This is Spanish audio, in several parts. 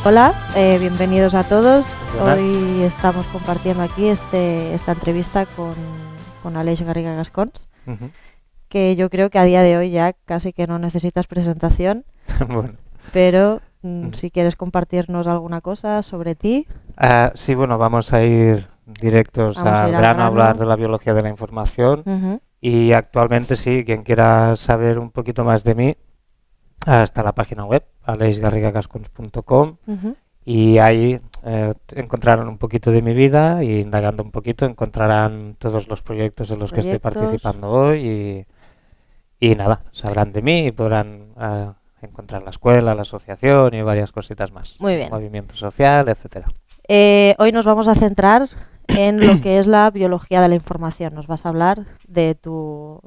Hola, bienvenidos a todos. Buenas. Hoy estamos compartiendo aquí esta entrevista con Aleix Garriga Gascons, Ujú. que yo creo que a día de hoy ya casi que no necesitas presentación, Bueno. pero Ujú. si quieres compartirnos alguna cosa sobre ti. Sí, bueno, vamos a ir directos Vamos a al ir al grano a hablar grano. de la biología de la información. Ujú. Y actualmente sí, quien quiera saber un poquito más de mí, está la página web, aleixgarrigagascons.com, Ujú. y ahí encontrarán un poquito de mi vida y indagando un poquito encontrarán todos los proyectos en los que estoy Proyectos. participando hoy y nada, sabrán de mí y podrán encontrar la escuela, la asociación y varias cositas más. Muy bien. Movimiento social, etcétera. Hoy nos vamos a centrar en lo que es la biología de la información. Nos vas a hablar de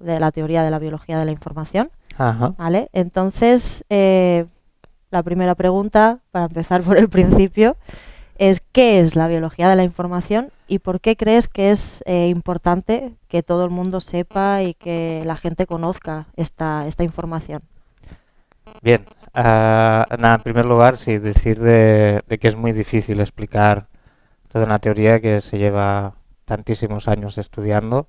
la teoría de la biología de la información. Ajá. ¿Vale? Entonces, la primera pregunta, para empezar por el principio, es ¿qué es la biología de la información y por qué crees que es importante que todo el mundo sepa y que la gente conozca esta información? Bien, nada, en primer lugar, sí, decir de que es muy difícil explicar toda una teoría que se lleva tantísimos años estudiando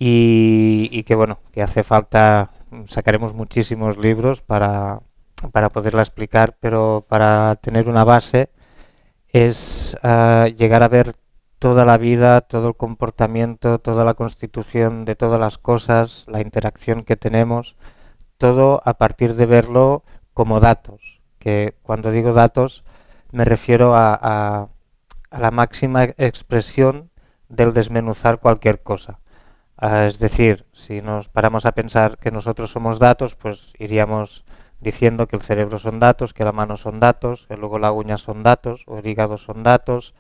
y que, bueno, que hace falta, sacaremos muchísimos libros para poderla explicar, pero para tener una base es llegar a ver toda la vida, todo el comportamiento, toda la constitución de todas las cosas, la interacción que tenemos, todo a partir de verlo como datos, que cuando digo datos me refiero a la máxima expresión del desmenuzar cualquier cosa. Es decir, si nos paramos a pensar que nosotros somos datos, pues iríamos diciendo que el cerebro son datos, que la mano son datos, que luego la uña son datos, o el hígado son datos,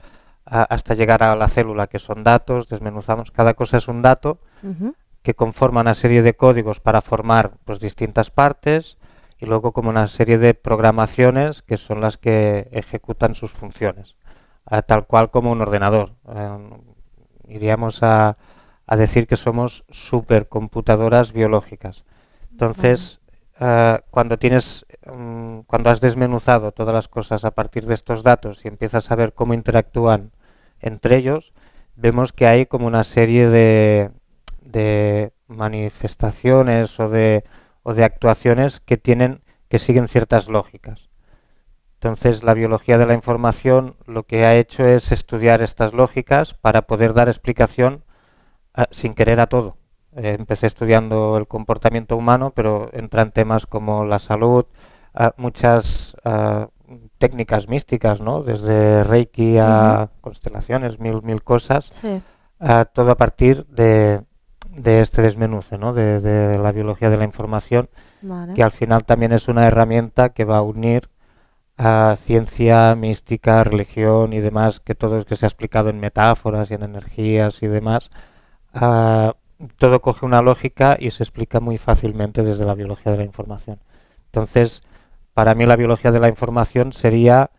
hasta llegar a la célula que son datos, desmenuzamos, cada cosa es un dato Uh-huh. que conforma una serie de códigos para formar pues distintas partes y luego como una serie de programaciones que son las que ejecutan sus funciones, tal cual como un ordenador. Iríamos a decir que somos supercomputadoras biológicas. Entonces, cuando has desmenuzado todas las cosas a partir de estos datos y empiezas a ver cómo interactúan entre ellos, vemos que hay como una serie de manifestaciones o de actuaciones que siguen ciertas lógicas. Entonces, la biología de la información lo que ha hecho es estudiar estas lógicas para poder dar explicación sin querer a todo. Empecé estudiando el comportamiento humano, pero entran temas como la salud, muchas técnicas místicas, ¿no? Desde Reiki a constelaciones, mil cosas, Sí. todo a partir de este desmenuce, ¿no? De la biología de la información, Vale. que al final también es una herramienta que va a unir a ciencia, mística, religión y demás, que todo es que se ha explicado en metáforas y en energías y demás. Todo coge una lógica y se explica muy fácilmente desde la biología de la información. Entonces, para mí la biología de la información sería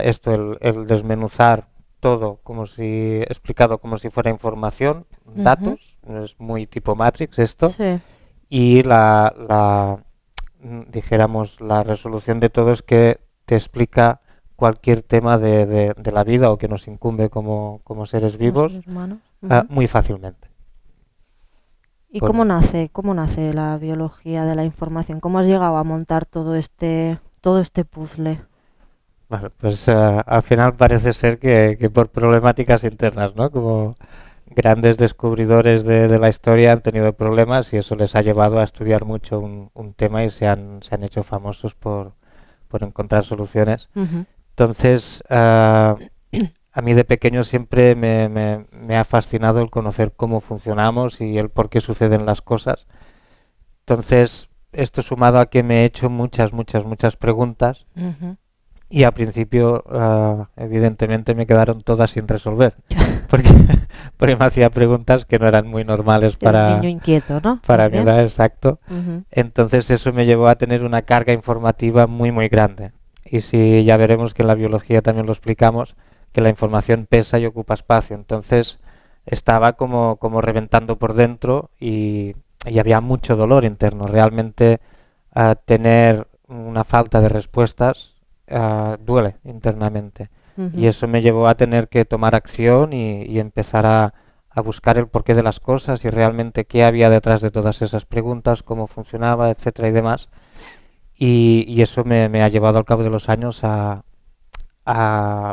esto, el desmenuzar todo como si explicado como si fuera información, datos, es muy tipo Matrix esto, Sí. y dijéramos, la resolución de todo es que te explica cualquier tema de la vida o que nos incumbe como seres Como vivos seres humanos. muy fácilmente. ¿Y Por- cómo nace la biología de la información? ¿Cómo has llegado a montar todo este puzzle? Bueno, pues al final parece ser que por problemáticas internas, ¿no? Como grandes descubridores de la historia han tenido problemas y eso les ha llevado a estudiar mucho un tema y se han hecho famosos por encontrar soluciones. Ujú. Entonces, a mí de pequeño siempre me ha fascinado el conocer cómo funcionamos y el por qué suceden las cosas. Entonces, esto sumado a que me he hecho muchas preguntas Ujú. y al principio, evidentemente, me quedaron todas sin resolver. Porque, porque me hacía preguntas que no eran muy normales De un niño inquieto, ¿no? para mi También. edad, exacto. Ujú. Entonces eso me llevó a tener una carga informativa muy grande. Y si ya veremos que en la biología también lo explicamos, que la información pesa y ocupa espacio. Entonces estaba como reventando por dentro y había mucho dolor interno. Realmente tener una falta de respuestas duele internamente. Ujú. Y eso me llevó a tener que tomar acción y empezar a buscar el porqué de las cosas y realmente qué había detrás de todas esas preguntas, cómo funcionaba, etcétera y demás. Y eso me ha llevado al cabo de los años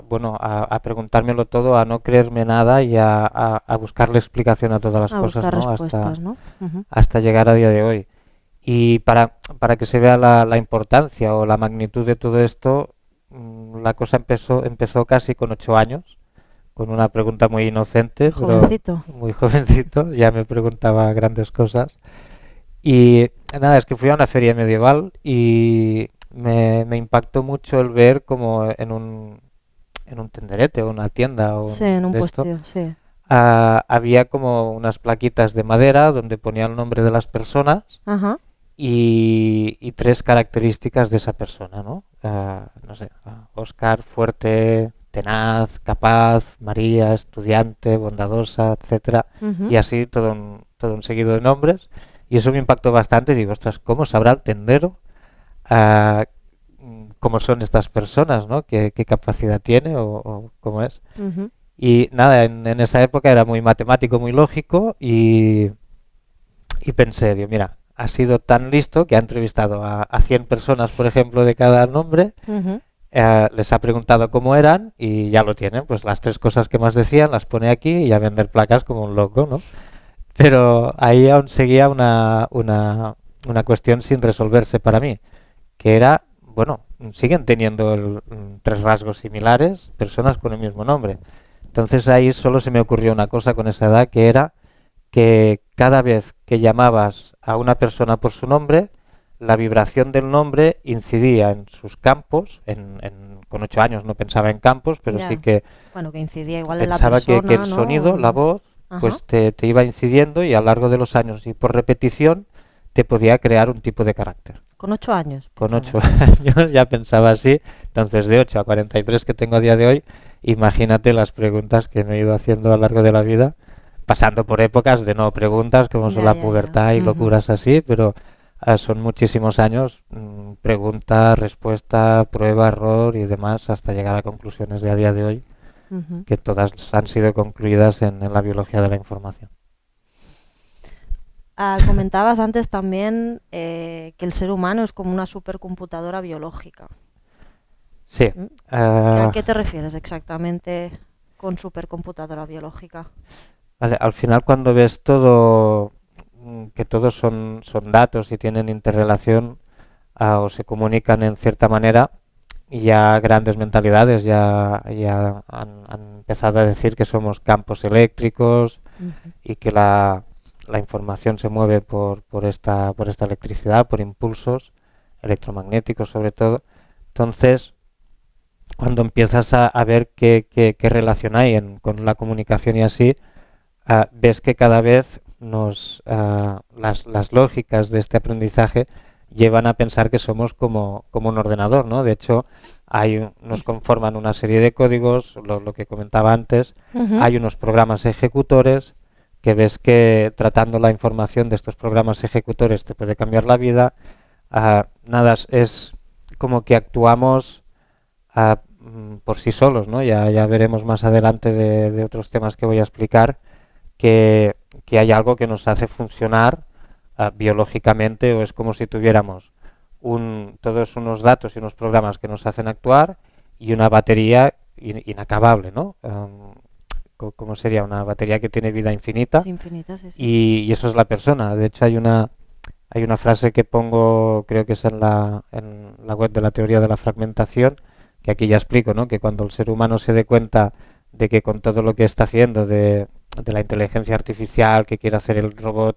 bueno, a preguntármelo todo, a no creerme nada y a buscarle explicación a todas las A cosas, buscar ¿no? respuestas, ¿no? Ujú. Hasta llegar a día de hoy. Y para que se vea la importancia o la magnitud de todo esto, la cosa empezó casi con 8 años, con una pregunta muy inocente, pero Jovencito. muy jovencito, ya me preguntaba grandes cosas. Y nada, es que fui a una feria medieval y me impactó mucho el ver como en un tenderete o una tienda o Sí, en un de esto, puesto, sí. había como unas plaquitas de madera donde ponía el nombre de las personas Ajá. y tres características de esa persona, ¿no? No sé, Oscar, fuerte, tenaz, capaz, María, estudiante, bondadosa, etcétera, Ujú. y así todo un seguido de nombres. Y eso me impactó bastante. Y digo, ostras, ¿cómo sabrá el tendero ah, cómo son estas personas, ¿no? ¿Qué capacidad tiene o cómo es? Ujú. Y nada, en esa época era muy matemático, muy lógico y pensé, digo, mira, ha sido tan listo que ha entrevistado a 100 personas, por ejemplo, de cada nombre, Ujú. les ha preguntado cómo eran y ya lo tienen, pues las tres cosas que más decían las pone aquí y a vender placas como un loco, ¿no? Pero ahí aún seguía una cuestión sin resolverse para mí, que era, bueno, siguen teniendo tres rasgos similares, personas con el mismo nombre. Entonces ahí solo se me ocurrió una cosa con esa edad, que era que cada vez que llamabas a una persona por su nombre, la vibración del nombre incidía en sus campos, con 8 años no pensaba en campos, pero sí Ya. que Bueno, que incidía igual en la pensaba que el persona, sonido, la ¿no? voz, Ajá. pues te iba incidiendo y a lo largo de los años y por repetición te podía crear un tipo de carácter. Con 8 años, Con ocho pensabas. años ya pensaba así, entonces de 8 a 43 que tengo a día de hoy, imagínate las preguntas que me he ido haciendo a lo largo de la vida, pasando por épocas de no preguntas, como son Ya, la ya, ya. pubertad y Ujú. locuras así, pero son muchísimos años, pregunta, respuesta, prueba, error y demás, hasta llegar a conclusiones de a día de hoy, Ujú. que todas han sido concluidas en la biología de la información. Comentabas antes también que el ser humano es como una supercomputadora biológica. Sí, ¿Mm? ¿A eh, qué te refieres exactamente con supercomputadora biológica? vale, al final cuando ves todo, que todos son datos y tienen interrelación o se comunican en cierta manera, y ya grandes mentalidades ya han empezado a decir que somos campos eléctricos Ujú. y que la información se mueve por esta electricidad, por impulsos electromagnéticos sobre todo. Entonces, cuando empiezas a ver qué relación hay con la comunicación y así, ves que cada vez las lógicas de este aprendizaje llevan a pensar que somos como un ordenador, ¿no? De hecho, nos conforman una serie de códigos, lo que comentaba antes, Ujú. hay unos programas ejecutores que ves que tratando la información de estos programas ejecutores te puede cambiar la vida. Nada, es como que actuamos por sí solos, ¿no? Ya veremos más adelante de otros temas que voy a explicar que hay algo que nos hace funcionar biológicamente o es como si tuviéramos todos unos datos y unos programas que nos hacen actuar y una batería inacabable, ¿no? ¿Cómo sería? Una batería que tiene vida infinita Sí, infinitas, sí, sí. y eso es la persona. De hecho, hay una frase que pongo, creo que es en la web de la teoría de la fragmentación, que aquí ya explico, ¿no? Que cuando el ser humano se dé cuenta de que con todo lo que está haciendo, de la inteligencia artificial, que quiere hacer el robot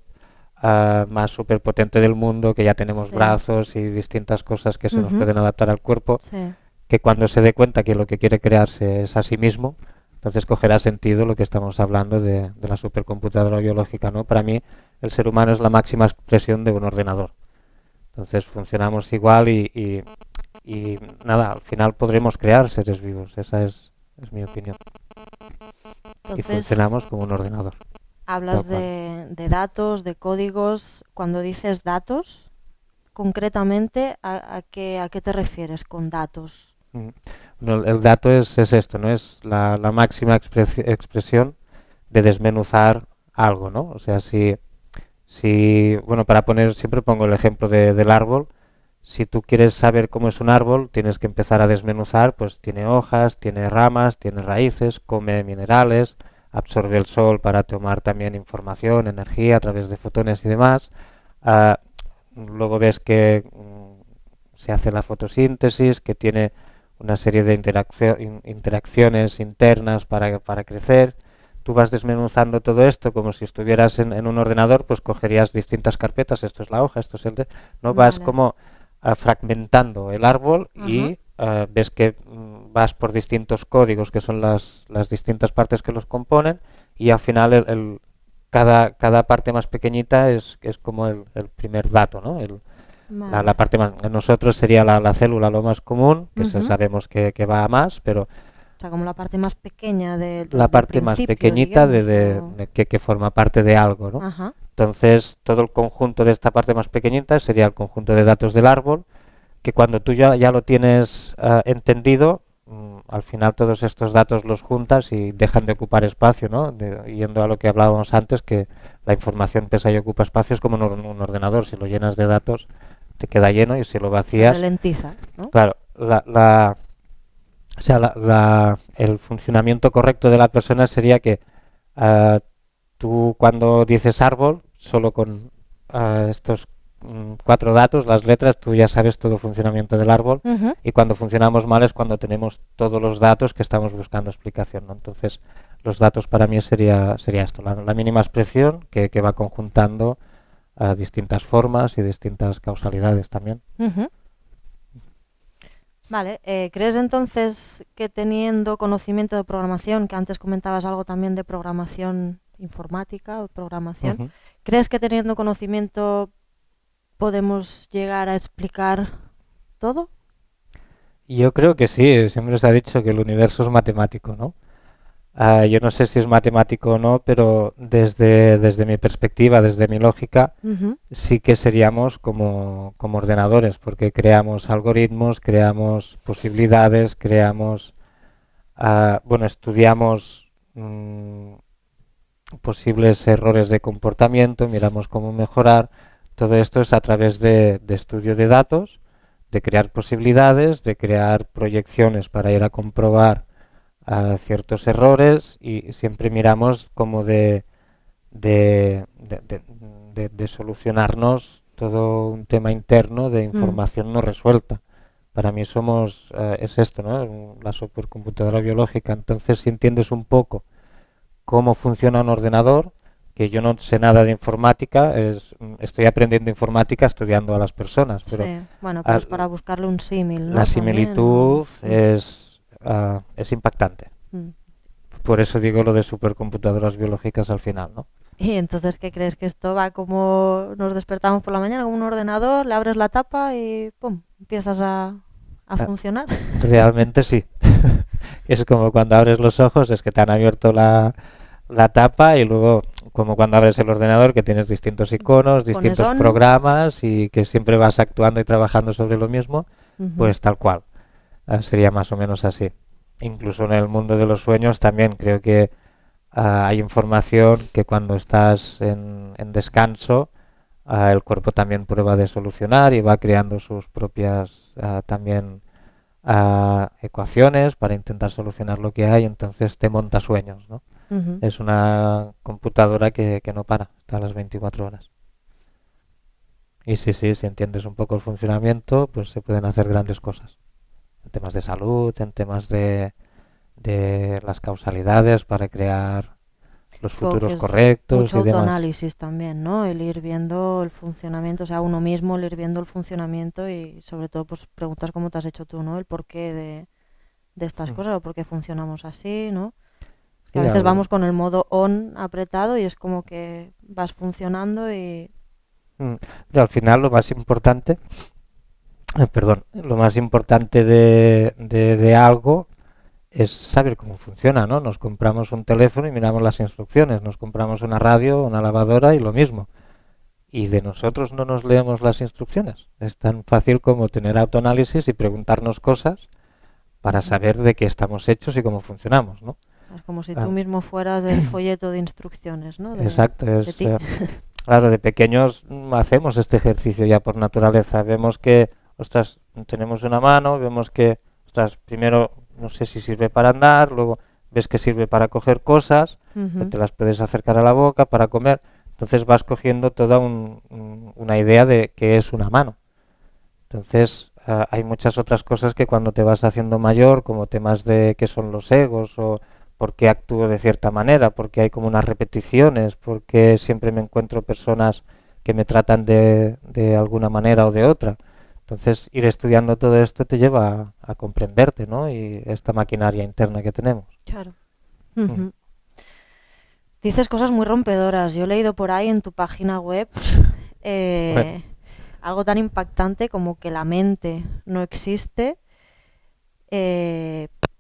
más superpotente del mundo, que ya tenemos Sí. brazos y distintas cosas que se nos Ujú. pueden adaptar al cuerpo, Sí. que cuando se dé cuenta que lo que quiere crearse es a sí mismo, entonces cogerá sentido lo que estamos hablando de la supercomputadora biológica, ¿no? Para mí, el ser humano es la máxima expresión de un ordenador. Entonces funcionamos igual y nada, al final podremos crear seres vivos, esa es mi opinión. Y Entonces, funcionamos como un ordenador, tal hablas cual. de datos, de códigos. Cuando dices datos, concretamente, a qué te refieres con datos? Mm. Bueno, el dato es esto, ¿no? Es la máxima expresión de desmenuzar algo, ¿no? O sea, bueno, para poner, siempre pongo el ejemplo del árbol. Si tú quieres saber cómo es un árbol, tienes que empezar a desmenuzar, pues tiene hojas, tiene ramas, tiene raíces, come minerales, absorbe el sol para tomar también información, energía a través de fotones y demás. Ah, luego ves que se hace la fotosíntesis, que tiene una serie de interacciones internas para crecer. Tú vas desmenuzando todo esto como si estuvieras en un ordenador, pues cogerías distintas carpetas, esto es la hoja, esto es no vas Vale. como fragmentando el árbol Ajá. y ves que vas por distintos códigos que son las distintas partes que los componen y al final cada parte más pequeñita es como el primer dato, ¿no? La Vale. parte más, en nosotros sería la célula lo más común, que Ujú. sabemos que va a más, pero O sea, como la parte más pequeña la del parte más principio, pequeñita digamos. O... que forma parte de algo, ¿no? Ajá. Entonces, todo el conjunto de esta parte más pequeñita sería el conjunto de datos del árbol, que cuando tú ya lo tienes entendido, al final todos estos datos los juntas y dejan de ocupar espacio, ¿no? Yendo a lo que hablábamos antes, que la información pesa y ocupa espacio, es como un ordenador, si lo llenas de datos te queda lleno y si lo Se vacías, ralentiza, ¿no? claro, o sea, el funcionamiento correcto de la persona sería que ah, tú cuando dices árbol, solo con estos cuatro datos, las letras, tú ya sabes todo el funcionamiento del árbol Ujú. y cuando funcionamos mal es cuando tenemos todos los datos que estamos buscando explicación, ¿no? Entonces, los datos para mí sería esto, la mínima expresión que va conjuntando distintas formas y distintas causalidades también. Ujú. Vale, ¿crees entonces que teniendo conocimiento de programación, que antes comentabas algo también de programación informática o programación, Ujú. ¿crees que teniendo conocimiento podemos llegar a explicar todo? Yo creo que sí, siempre se ha dicho que el universo es matemático, ¿no? Yo no sé si es matemático o no, pero desde mi perspectiva, desde mi lógica, Ujú. sí que seríamos como ordenadores, porque creamos algoritmos, creamos posibilidades, bueno, estudiamos posibles errores de comportamiento, miramos cómo mejorar. Todo esto es a través de estudio de datos, de crear posibilidades, de crear proyecciones para ir a comprobar ciertos errores y siempre miramos como de, de, de- de solucionarnos todo un tema interno de Mm. información no resuelta. Para mí es esto, ¿no? La supercomputadora biológica. Entonces, si entiendes un poco cómo funciona un ordenador, que yo no sé nada de informática, estoy aprendiendo informática estudiando a las personas, pero Sí, bueno, pero ah, es para buscarle un símil, la ¿no? También, o... similitud es impactante. Mm. Por eso digo lo de supercomputadoras biológicas al final, ¿no? Y entonces, ¿qué crees? ¿Que esto va como nos despertamos por la mañana con un ordenador, le abres la tapa y ¡pum! Empiezas a Ah, funcionar? realmente sí. Es como cuando abres los ojos, es que te han abierto la tapa y luego como cuando abres el ordenador que tienes distintos iconos, Pones distintos on. programas y que siempre vas actuando y trabajando sobre lo mismo, Ujú. pues tal cual. Sería más o menos así. Incluso en el mundo de los sueños también creo que hay información que cuando estás en descanso, el cuerpo también prueba de solucionar y va creando sus propias también ecuaciones para intentar solucionar lo que hay, entonces te monta sueños, ¿no? Ujú. Es una computadora que no para, está a las 24 horas. Y sí, si entiendes un poco el funcionamiento, pues se pueden hacer grandes cosas. En temas de salud, en temas de las causalidades para crear los Supongo que futuros es correctos mucho y demás. autoanálisis también, ¿no? El ir viendo el funcionamiento, o sea, uno mismo, el ir viendo el funcionamiento y sobre todo pues preguntas como te has hecho tú, ¿no? El porqué de estas Mm. cosas o por qué funcionamos así, ¿no? Es que a Sí, veces vamos con el modo on apretado y es como que vas funcionando y... mm, pero al final lo más importante, perdón, lo más importante de algo es saber cómo funciona, ¿no? Nos compramos un teléfono y miramos las instrucciones, nos compramos una radio, una lavadora y lo mismo. Y de nosotros no nos leemos las instrucciones. Es tan fácil como tener autoanálisis y preguntarnos cosas para saber de qué estamos hechos y cómo funcionamos, ¿no? Es como si tú mismo fueras el folleto de instrucciones, ¿no? Exacto, de ti. Claro, de pequeños hacemos este ejercicio ya por naturaleza. Vemos que, ostras, tenemos una mano, vemos que, ostras, primero no sé si sirve para andar, luego ves que sirve para coger cosas, que te las puedes acercar a la boca para comer. Entonces vas cogiendo toda una idea de qué es una mano. Entonces hay muchas otras cosas que cuando te vas haciendo mayor, como temas de qué son los egos o por qué actúo de cierta manera, porque hay como unas repeticiones, porque siempre me encuentro personas que me tratan de alguna manera o de otra. Entonces ir estudiando todo esto te lleva a comprenderte, ¿no? Y esta maquinaria interna que tenemos. Claro. Dices cosas muy rompedoras. Yo he leído por ahí en tu página web Bueno. algo tan impactante como que la mente no existe.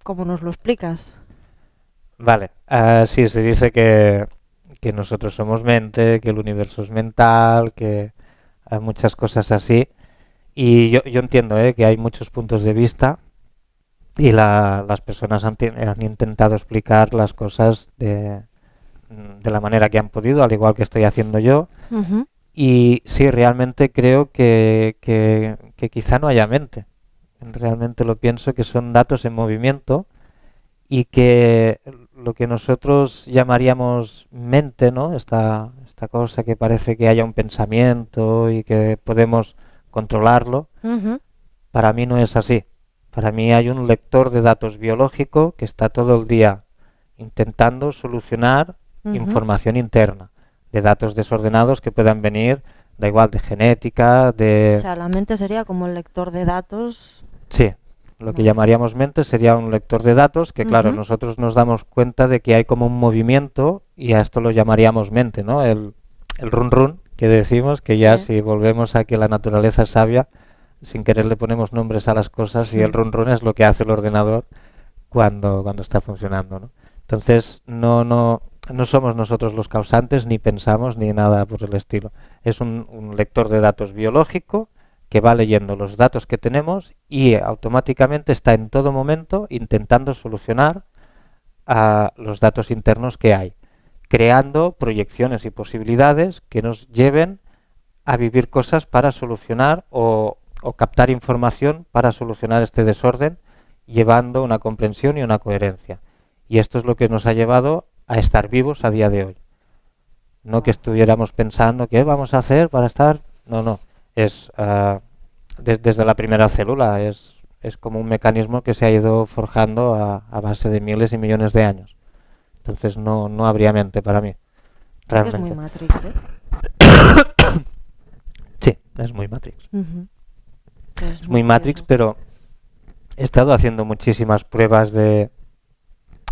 ¿Cómo nos lo explicas? Vale, sí, se dice que nosotros somos mente, que el universo es mental, que hay muchas cosas así. Y yo entiendo que hay muchos puntos de vista y las personas han intentado explicar las cosas de la manera que han podido, al igual que estoy haciendo yo. Y sí, realmente creo que quizá no haya mente. Realmente lo pienso que son datos en movimiento y que lo que nosotros llamaríamos mente, ¿no? Esta cosa que parece que haya un pensamiento y que podemos controlarlo, para mí no es así. Para mí hay un lector de datos biológico que está todo el día intentando solucionar información interna de datos desordenados que puedan venir, da igual, de genética, de... O sea, la mente sería como el lector de datos. Sí, lo que llamaríamos mente sería un lector de datos que, claro, nosotros nos damos cuenta de que hay como un movimiento y a esto lo llamaríamos mente, ¿no? El run run que decimos, que ya si volvemos a que la naturaleza es sabia, sin querer le ponemos nombres a las cosas y el run run es lo que hace el ordenador cuando está funcionando, ¿no? Entonces no somos nosotros los causantes, ni pensamos, ni nada por el estilo. Es un lector de datos biológico que va leyendo los datos que tenemos y automáticamente está en todo momento intentando solucionar los datos internos que hay, creando proyecciones y posibilidades que nos lleven a vivir cosas para solucionar o captar información para solucionar este desorden, llevando una comprensión y una coherencia. Y esto es lo que nos ha llevado a estar vivos a día de hoy. No que estuviéramos pensando qué vamos a hacer para estar... No. Es desde la primera célula. Es como un mecanismo que se ha ido forjando a base de miles y millones de años. Entonces no habría mente para mí. Realmente. Es muy Matrix, ¿eh? Sí, es muy Matrix. Es muy Matrix, pero he estado haciendo muchísimas pruebas de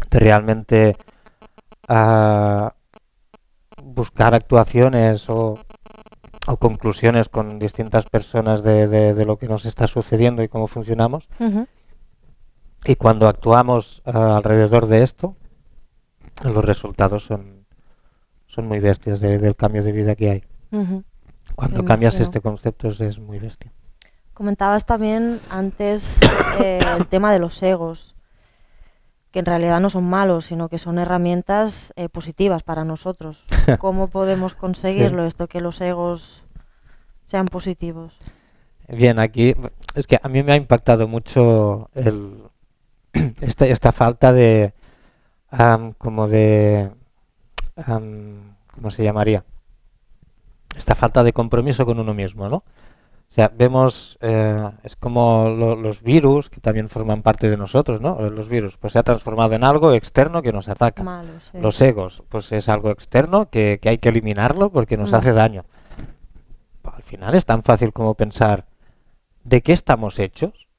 realmente buscar actuaciones o conclusiones con distintas personas de lo que nos está sucediendo y cómo funcionamos. Y cuando actuamos alrededor de esto, los resultados son muy bestias del cambio de vida que hay. Cuando cambias este concepto es muy bestia. Comentabas también antes el tema de los egos, que en realidad no son malos, sino que son herramientas positivas para nosotros. ¿Cómo podemos conseguirlo, esto, que los egos sean positivos? Bien, aquí es que a mí me ha impactado mucho esta falta de ¿cómo se llamaría? Esta falta de compromiso con uno mismo, ¿no? O sea, vemos, es como los virus, que también forman parte de nosotros, ¿no? Los virus, pues se ha transformado en algo externo que nos ataca. Malo, sí. Los egos, pues es algo externo que hay que eliminarlo porque nos hace daño. Al final es tan fácil como pensar, ¿de qué estamos hechos?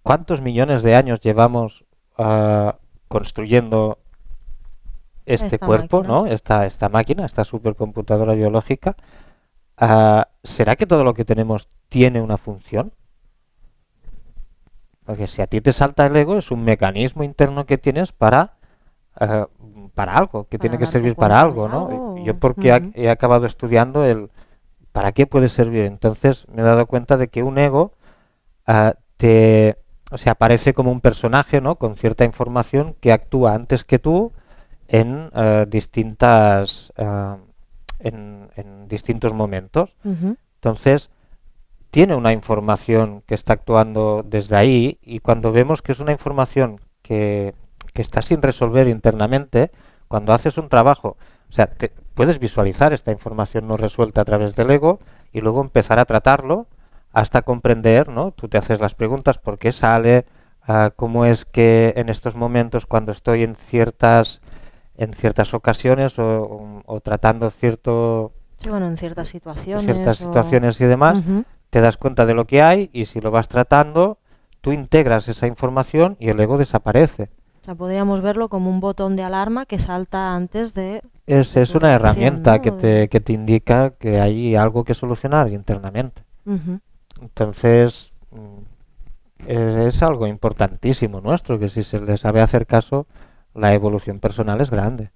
¿Cuántos millones de años llevamos construyendo este cuerpo, máquina, ¿no? Esta máquina, esta supercomputadora biológica? ¿Será que todo lo que tenemos tiene una función? Porque si a ti te salta el ego, es un mecanismo interno que tienes para algo, que tiene que servir para algo, ¿no? Yo porque he acabado estudiando para qué puede servir. Entonces me he dado cuenta de que un ego te o sea, aparece como un personaje, ¿no? Con cierta información que actúa antes que tú en en distintos momentos. Ujú. Entonces, tiene una información que está actuando desde ahí, y cuando vemos que es una información que está sin resolver internamente, cuando haces un trabajo, o sea, puedes visualizar esta información no resuelta a través del ego y luego empezar a tratarlo hasta comprender, ¿no? Tú te haces las preguntas: ¿por qué sale? ¿Cómo es que en estos momentos, cuando estoy en ciertas ocasiones o tratando Sí, bueno, en ciertas o... situaciones y demás, Ujú. te das cuenta de lo que hay, y si lo vas tratando, tú integras esa información y el ego desaparece. O sea, podríamos verlo como un botón de alarma que salta antes de Es tu una reacción, herramienta que ¿no? que te indica que hay algo que solucionar internamente. Ujú. Entonces, es algo importantísimo nuestro, que si se le sabe hacer caso, la evolución personal es grande.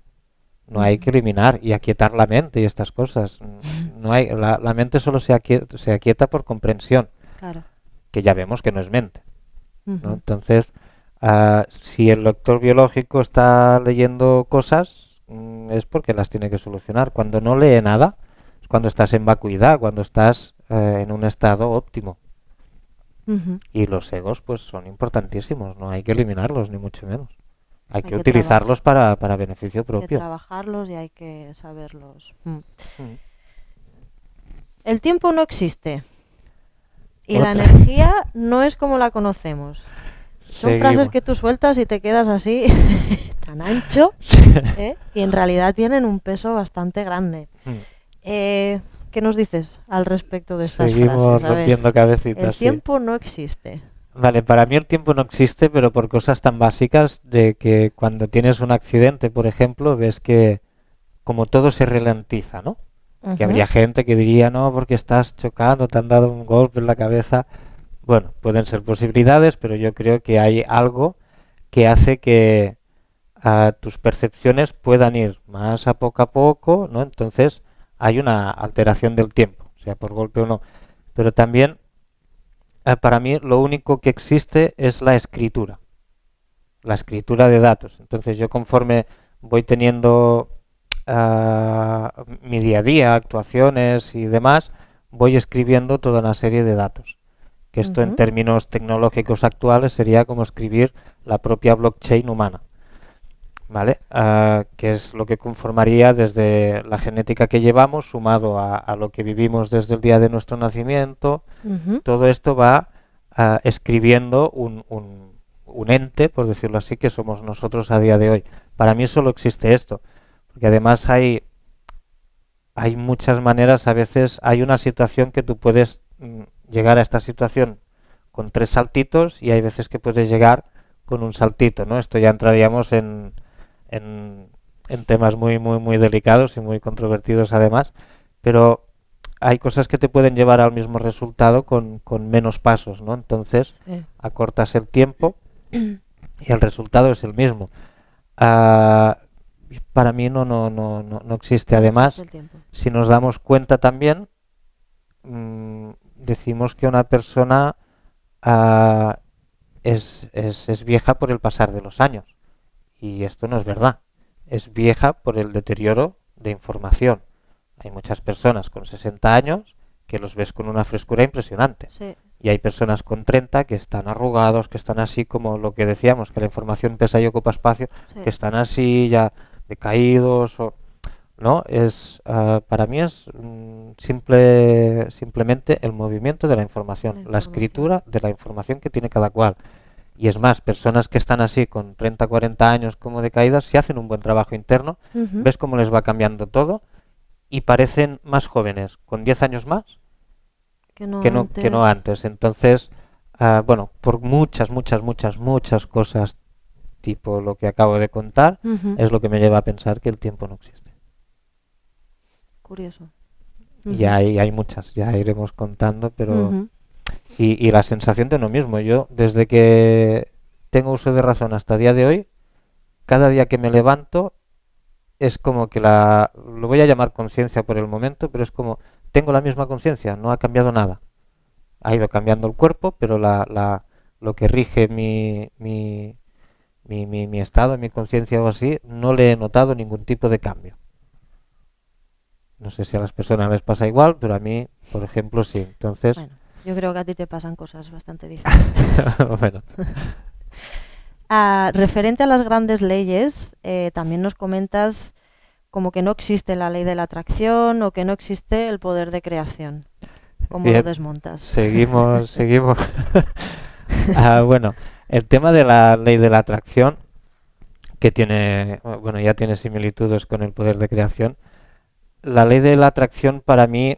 No hay que Ujú. eliminar y aquietar la mente y estas cosas. No hay, la mente solo se aquieta por comprensión, Claro. que ya vemos que no es mente, ¿no? Ujú. Entonces, si el doctor biológico está leyendo cosas, es porque las tiene que solucionar. Cuando no lee nada, es cuando estás en vacuidad, cuando estás en un estado óptimo. Ujú. Y los egos, pues, son importantísimos, no hay que eliminarlos, ni mucho menos. Hay Hay que que traba- utilizarlos para beneficio hay que propio. trabajarlos y hay que saberlos. Mm. El tiempo no existe y la Otra. energía no es como la conocemos. Son frases Seguimos. que tú sueltas y te quedas así, tan ancho, ¿eh? Y en realidad tienen un peso bastante grande. Mm. Eh, ¿Qué nos dices al respecto de estas Seguimos frases? A ver, rompiendo el cabecitas, sí. tiempo no existe. Vale, para mí el tiempo no existe, pero por cosas tan básicas de que cuando tienes un accidente, por ejemplo, ves que como todo se ralentiza, ¿no? Que Ujú. habría gente que diría: no, porque estás chocando, te han dado un golpe en la cabeza. Bueno, pueden ser posibilidades, pero yo creo que hay algo que hace que tus percepciones puedan ir más a poco, ¿no? Entonces hay una alteración del tiempo, sea por golpe o no. Pero también, para mí, lo único que existe es la escritura de datos. Entonces yo, conforme voy teniendo mi día a día, actuaciones y demás, voy escribiendo toda una serie de datos. Que esto, en Ujú. términos tecnológicos actuales, sería como escribir la propia blockchain humana, ¿vale? Que es lo que conformaría desde la genética que llevamos, sumado a lo que vivimos desde el día de nuestro nacimiento. Ujú. Todo esto va escribiendo un ente, por decirlo así, que somos nosotros a día de hoy. Para mí solo existe esto, porque además hay muchas maneras. A veces hay una situación que tú puedes llegar a esta situación con 3 saltitos, y hay veces que puedes llegar con un saltito, ¿no? Esto ya entraríamos en, en temas muy delicados y muy controvertidos además, pero hay cosas que te pueden llevar al mismo resultado con menos pasos, ¿no? Entonces Sí. acortas el tiempo y el resultado es el mismo. Ah, para mí no existe. No existe Además, el tiempo. si nos damos cuenta también, decimos que una persona ah, es vieja por el pasar de los años. Y esto no es verdad. Es vieja por el deterioro de información. Hay muchas personas con 60 años que los ves con una frescura impresionante. Sí, Y hay personas con 30 que están arrugados, que están así, como lo que decíamos, que la información pesa y ocupa espacio, sí. que están así ya decaídos. ¿No? Para mí es simplemente el movimiento de la información, La la información. escritura de la información que tiene cada cual. Y es más, personas que están así con 30, 40 años como decaídas, si hacen un buen trabajo interno, Ujú. ves cómo les va cambiando todo y parecen más jóvenes, con 10 años más, Que no que no antes. antes. Entonces, bueno, por muchas cosas, tipo lo que acabo de contar, Ujú. es lo que me lleva a pensar que el tiempo no existe. Curioso. Y Ujú. hay muchas, ya iremos contando, pero... Ujú. Y la sensación de uno mismo. Yo, desde que tengo uso de razón hasta el día de hoy, cada día que me levanto, es como que lo voy a llamar conciencia por el momento, pero es como, tengo la misma conciencia, no ha cambiado nada. Ha ido cambiando el cuerpo, pero lo que rige mi estado, mi conciencia o así, no le he notado ningún tipo de cambio. No sé si a las personas les pasa igual, pero a mí, por ejemplo, sí. Entonces, Bueno, yo creo que a ti te pasan cosas bastante diferentes. bueno, Referente a las grandes leyes, también nos comentas como que no existe la ley de la atracción o que no existe el poder de creación. ¿Cómo lo bien, desmontas? seguimos. Bueno, el tema de la ley de la atracción, que tiene, bueno, ya tiene similitudes con el poder de creación. La ley de la atracción para mí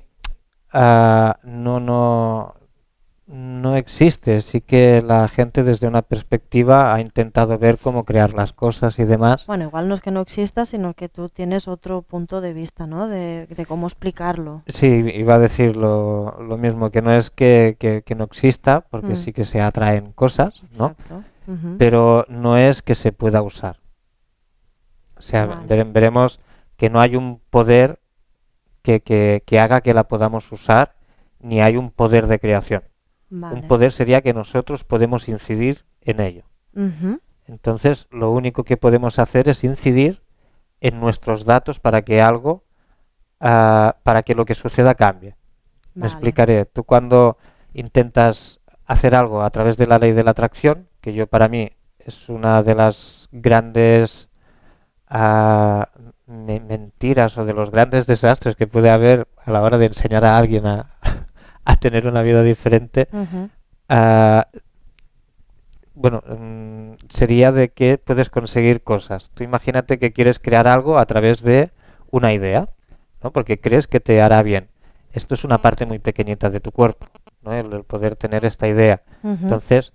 no existe. Sí que la gente desde una perspectiva ha intentado ver cómo crear las cosas y demás. Bueno, igual no es que no exista, sino que tú tienes otro punto de vista, ¿no? De cómo explicarlo. Sí, iba a decir lo mismo, que no es que no exista, porque sí que se atraen cosas, ¿no? Exacto. Ujú. Pero no es que se pueda usar. O sea, Vale. veremos que no hay un poder que haga que la podamos usar, ni hay un poder de creación. Un Vale. poder sería que nosotros podemos incidir en ello. Ujú. Entonces, lo único que podemos hacer es incidir en nuestros datos para que algo, para que lo que suceda cambie. Me Vale. explicaré. Tú cuando intentas hacer algo a través de la ley de la atracción, que yo para mí es una de las grandes mentiras o de los grandes desastres que puede haber a la hora de enseñar a alguien a tener una vida diferente, Ujú. ah, bueno, sería de que puedes conseguir cosas. Tú imagínate que quieres crear algo a través de una idea, ¿no? Porque crees que te hará bien. Esto es una parte muy pequeñita de tu cuerpo, ¿no? El poder tener esta idea. Ujú. Entonces,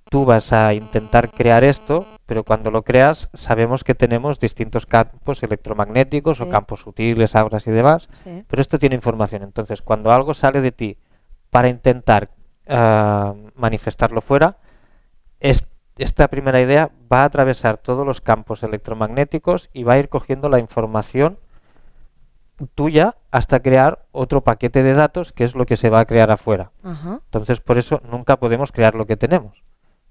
tú vas a intentar crear esto, pero cuando lo creas sabemos que tenemos distintos campos electromagnéticos o Sí. campos sutiles, auras y demás, Sí. pero esto tiene información. Entonces, cuando algo sale de ti para intentar manifestarlo fuera, esta primera idea va a atravesar todos los campos electromagnéticos y va a ir cogiendo la información tuya hasta crear otro paquete de datos que es lo que se va a crear afuera. Ajá. Entonces, por eso nunca podemos crear lo que tenemos.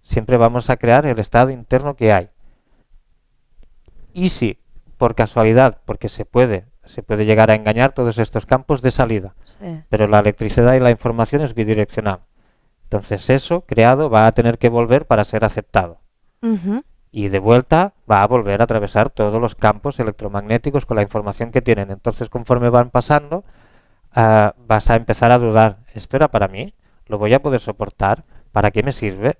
Siempre vamos a crear el estado interno que hay. Y si, por casualidad, porque se puede llegar a engañar todos estos campos de salida, Sí. pero la electricidad y la información es bidireccional. Entonces eso, creado, va a tener que volver para ser aceptado. Ujú. Y de vuelta va a volver a atravesar todos los campos electromagnéticos con la información que tienen. Entonces, conforme van pasando, vas a empezar a dudar. ¿Esto era para mí? ¿Lo voy a poder soportar? ¿Para qué me sirve?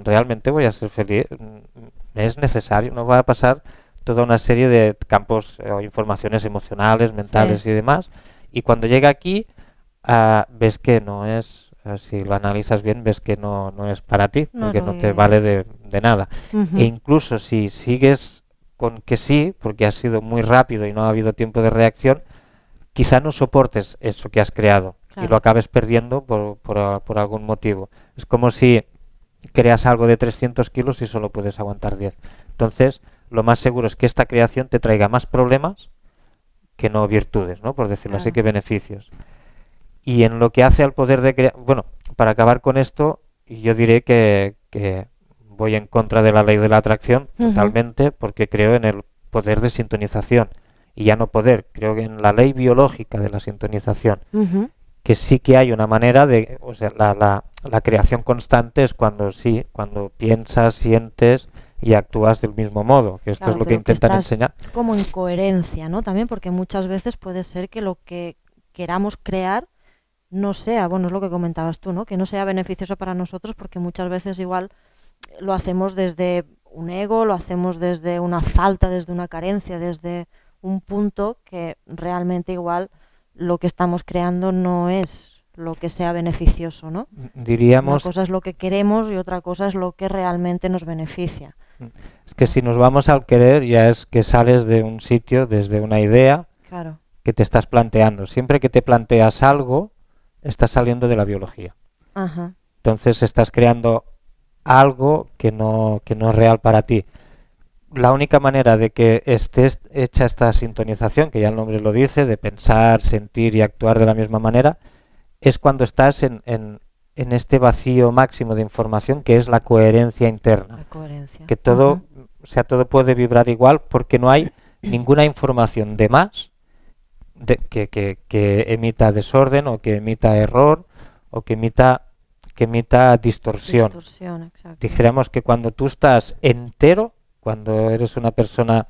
¿Realmente voy a ser feliz? ¿Es necesario? ¿No va a pasar toda una serie de campos o informaciones emocionales, mentales Sí. y demás? Y cuando llega aquí, ves que no es, si lo analizas bien, ves que no es para ti, No es porque lo no que te quería. vale de nada. Ujú. E incluso si sigues con que sí, porque has sido muy rápido y no ha habido tiempo de reacción, quizá no soportes eso que has creado y lo Claro. acabes perdiendo por algún motivo. Es como si creas algo de 300 kilos y solo puedes aguantar 10. Entonces, lo más seguro es que esta creación te traiga más problemas que no virtudes, ¿no? Por decirlo así, Claro. que beneficios. Y en lo que hace al poder de crear, bueno, para acabar con esto, yo diré que voy en contra de la ley de la atracción Ujú. totalmente, porque creo en el poder de sintonización. Y ya no poder, creo que en la ley biológica de la sintonización, Ujú. que sí que hay una manera de, o sea, la creación constante es cuando sí, cuando piensas, sientes y actúas del mismo modo, que esto es Claro, lo que pero que intentan estás enseñar. como en coherencia, ¿no? También porque muchas veces puede ser que lo que queramos crear no sea, bueno, es lo que comentabas tú, ¿no? Que no sea beneficioso para nosotros porque muchas veces igual lo hacemos desde un ego, lo hacemos desde una falta, desde una carencia, desde un punto que realmente igual lo que estamos creando no es lo que sea beneficioso, ¿no? Una Diríamos, cosa es lo que queremos y otra cosa es lo que realmente nos beneficia. es que si nos vamos al querer ya es que sales de un sitio, desde una idea Claro. que te estás planteando. Siempre que te planteas algo, estás saliendo de la biología. Ajá. Entonces estás creando algo que no es real para ti. La única manera de que estés hecha esta sintonización, que ya el nombre lo dice, de pensar, sentir y actuar de la misma manera, es cuando estás en este vacío máximo de información que es la coherencia interna. La coherencia. Que todo, o sea, todo puede vibrar igual porque no hay ninguna información de más que emita desorden o que emita error o que emita distorsión. Exacto. Dijéramos que cuando tú estás entero, cuando eres una persona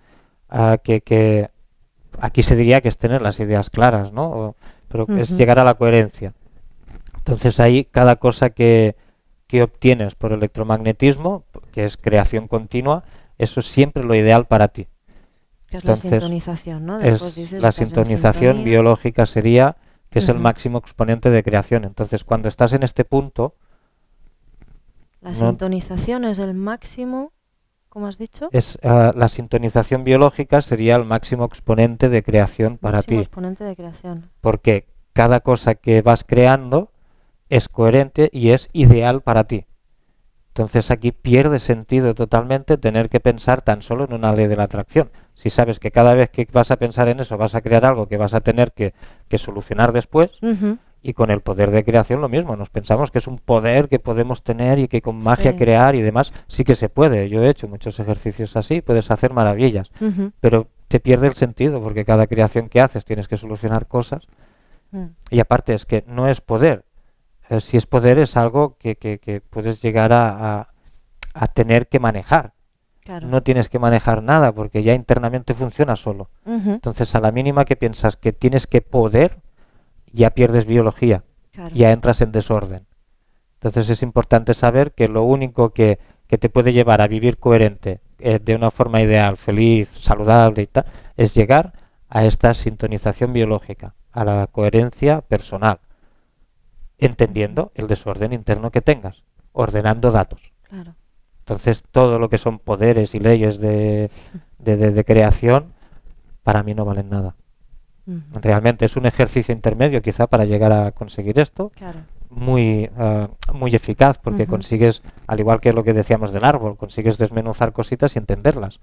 que aquí se diría que es tener las ideas claras, ¿no? Pero es llegar a la coherencia. Entonces ahí cada cosa que obtienes por electromagnetismo, que es creación continua, eso es siempre lo ideal para ti. Que es entonces, la sintonización, ¿no? Después dices, la sintonización biológica sería que es el máximo exponente de creación. Entonces cuando estás en este punto... La sintonización es el máximo... ¿Cómo has dicho? La sintonización biológica sería el máximo exponente de creación para ti. Exponente de creación. Porque cada cosa que vas creando es coherente y es ideal para ti. Entonces aquí pierde sentido totalmente tener que pensar tan solo en una ley de la atracción. Si sabes que cada vez que vas a pensar en eso vas a crear algo que vas a tener que solucionar después, y con el poder de creación lo mismo. Nos pensamos que es un poder que podemos tener y que con magia crear y demás sí que se puede. Yo he hecho muchos ejercicios así, puedes hacer maravillas, pero te pierde el sentido porque cada creación que haces tienes que solucionar cosas. Y aparte es que no es poder. Si es poder es algo que puedes llegar a tener que manejar. Claro. No tienes que manejar nada porque ya internamente funciona solo. Entonces a la mínima que piensas que tienes que poder, ya pierdes biología, claro. Ya entras en desorden. Entonces es importante saber que lo único que te puede llevar a vivir coherente, de una forma ideal, feliz, saludable y tal, es llegar a esta sintonización biológica, a la coherencia personal, entendiendo el desorden interno que tengas, ordenando datos. Claro. Entonces todo lo que son poderes y leyes de creación, para mí no valen nada. Realmente es un ejercicio intermedio quizá para llegar a conseguir esto, claro. Muy eficaz porque consigues, al igual que lo que decíamos del árbol, consigues desmenuzar cositas y entenderlas.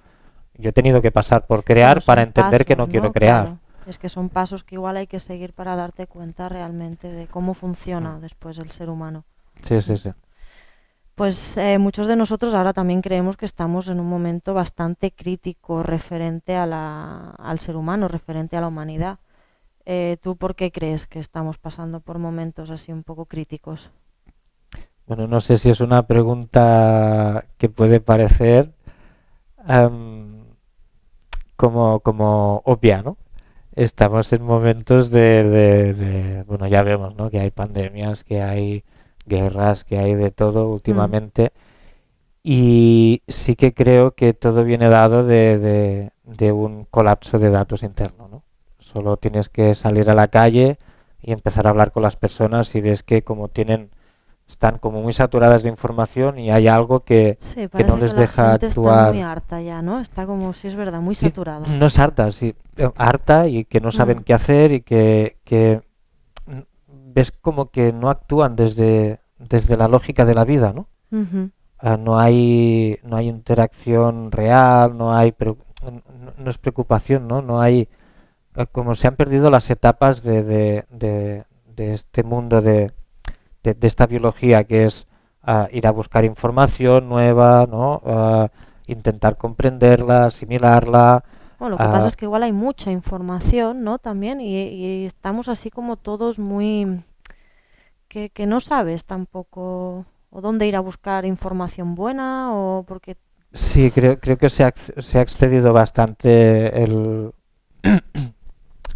Yo he tenido que pasar por crear para entender pasos, que no quiero crear. Claro. Es que son pasos que igual hay que seguir para darte cuenta realmente de cómo funciona después el ser humano. Sí. Pues muchos de nosotros ahora también creemos que estamos en un momento bastante crítico referente al ser humano, referente a la humanidad. ¿Tú por qué crees que estamos pasando por momentos así un poco críticos? Bueno, no sé si es una pregunta que puede parecer como obvia, ¿no? Estamos en momentos bueno, ya vemos, ¿no? Que hay pandemias, que hay guerras, que hay de todo últimamente, y sí que creo que todo viene dado de un colapso de datos interno, ¿no? Solo tienes que salir a la calle y empezar a hablar con las personas y ves que están como muy saturadas de información y hay algo que no les deja actuar. Está muy harta ya, ¿no? Está como, sí es verdad, muy saturada. No es harta, sí, harta y que no saben qué hacer y que ves como que no actúan desde la lógica de la vida, ¿no? No hay interacción real, no es preocupación, ¿no? No hay, como se han perdido las etapas de este mundo de esta biología que es ir a buscar información nueva, ¿no? Intentar comprenderla, asimilarla. Bueno, lo que pasa es que igual hay mucha información, ¿no? También y estamos así como todos muy... que no sabes tampoco o dónde ir a buscar información buena o porque... Sí, creo que se ha excedido bastante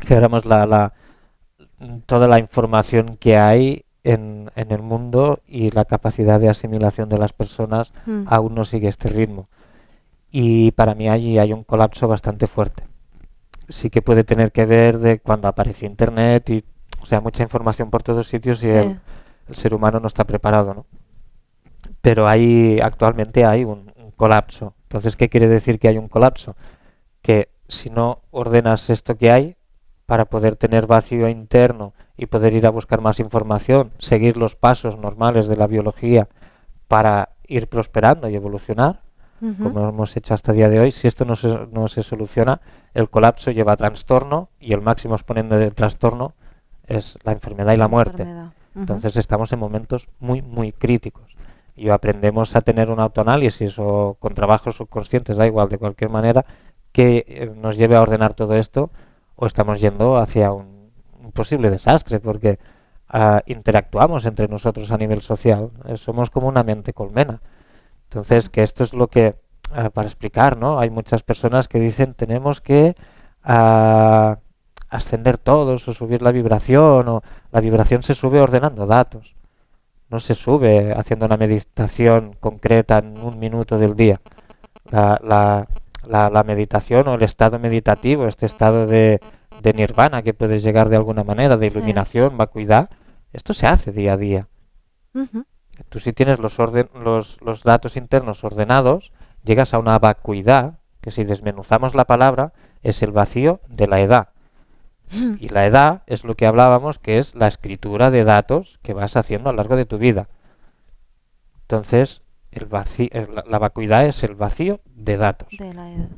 digamos, toda la información que hay en el mundo y la capacidad de asimilación de las personas aún no sigue este ritmo. Y para mí allí hay un colapso bastante fuerte. Sí que puede tener que ver de cuando apareció Internet y, o sea, mucha información por todos sitios y el ser humano no está preparado, ¿no? Pero actualmente hay un colapso. Entonces, ¿qué quiere decir que hay un colapso? Que si no ordenas esto que hay, para poder tener vacío interno y poder ir a buscar más información, seguir los pasos normales de la biología para ir prosperando y evolucionar, como hemos hecho hasta el día de hoy, si esto no se soluciona, el colapso lleva a trastorno y el máximo exponente del trastorno es la enfermedad y la muerte. Entonces estamos en momentos muy, muy críticos. Y aprendemos a tener un autoanálisis o con trabajos subconscientes, da igual, de cualquier manera, que nos lleve a ordenar todo esto, o estamos yendo hacia un posible desastre, porque interactuamos entre nosotros a nivel social, somos como una mente colmena. Entonces, que esto es lo que, para explicar, ¿no? Hay muchas personas que dicen tenemos que ascender todos o subir la vibración, o la vibración se sube ordenando datos. No se sube haciendo una meditación concreta en un minuto del día. La meditación o el estado meditativo, este estado de nirvana que puedes llegar de alguna manera, de iluminación, vacuidad, esto se hace día a día. Tú si tienes los datos internos ordenados, llegas a una vacuidad, que si desmenuzamos la palabra, es el vacío de la edad. Y la edad es lo que hablábamos, que es la escritura de datos que vas haciendo a lo largo de tu vida. Entonces, la vacuidad es el vacío de datos. De la edad.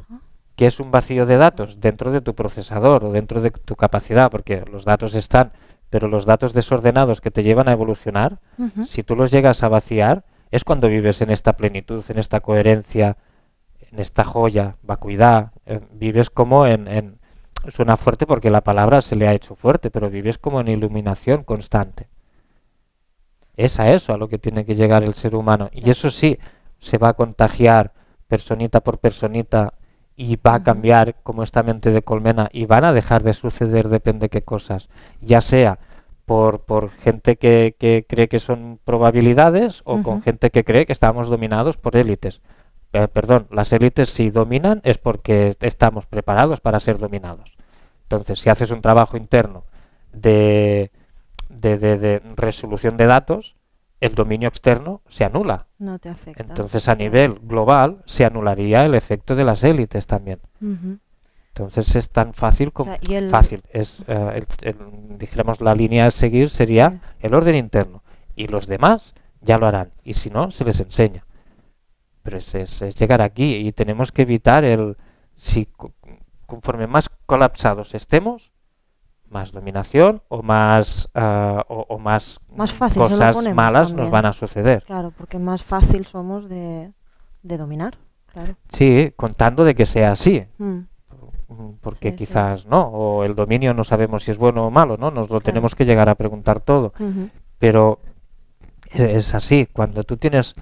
¿Qué es un vacío de datos? Dentro de tu procesador o dentro de tu capacidad, porque los datos están, pero los datos desordenados que te llevan a evolucionar, si tú los llegas a vaciar, es cuando vives en esta plenitud, en esta coherencia, en esta joya, vacuidad. Vives como suena fuerte porque la palabra se le ha hecho fuerte, pero vives como en iluminación constante. Es a eso a lo que tiene que llegar el ser humano. Y eso sí, se va a contagiar personita por personita y va a cambiar como esta mente de colmena y van a dejar de suceder depende qué cosas. Ya sea por gente que cree que son probabilidades o con gente que cree que estamos dominados por élites. Perdón, las élites si dominan es porque estamos preparados para ser dominados. Entonces, si haces un trabajo interno de resolución de datos, el dominio externo se anula. No te afecta. Entonces, a nivel global, se anularía el efecto de las élites también. Entonces, es tan fácil como... Fácil. Dijéramos, la línea a seguir sería el orden interno. Y los demás ya lo harán. Y si no, se les enseña. Pero es llegar aquí y tenemos que evitar si conforme más colapsados estemos, más dominación o más más fácil cosas malas también nos van a suceder. Claro, porque más fácil somos de dominar. Claro. Sí, contando de que sea así. Porque quizás no, o el dominio no sabemos si es bueno o malo, ¿no? Nos lo tenemos que llegar a preguntar todo. Pero es así, cuando tú tienes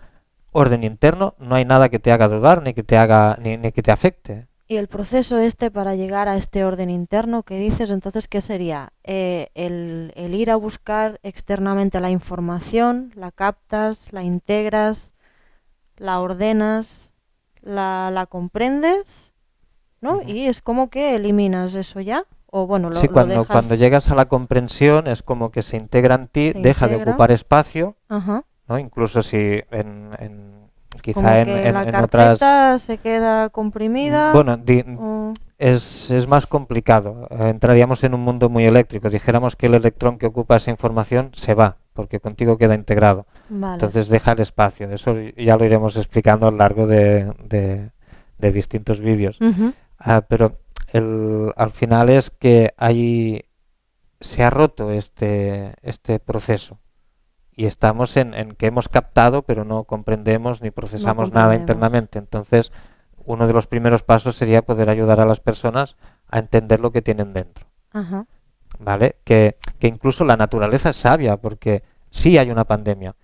orden interno, no hay nada que te haga dudar ni que te haga ni que te afecte. Y el proceso para llegar a este orden interno que dices, entonces, ¿qué sería? El ir a buscar externamente la información, la captas, la integras, la ordenas, la comprendes, ¿no? Y es como que eliminas eso ya. O bueno, sí, cuando llegas a la comprensión es como que se integra en ti, deja de ocupar espacio, ¿no? Incluso si quizá en la carpeta otras se queda comprimida. Bueno, es más complicado. Entraríamos en un mundo muy eléctrico. Dijéramos que el electrón que ocupa esa información se va, porque contigo queda integrado. Vale. Entonces deja el espacio. Eso ya lo iremos explicando a lo largo de distintos vídeos. Pero al final es que se ha roto este proceso. Y estamos en que hemos captado, pero no comprendemos ni procesamos nada internamente. Entonces, uno de los primeros pasos sería poder ayudar a las personas a entender lo que tienen dentro. ¿Vale? Que incluso la naturaleza es sabia, porque sí hay una pandemia.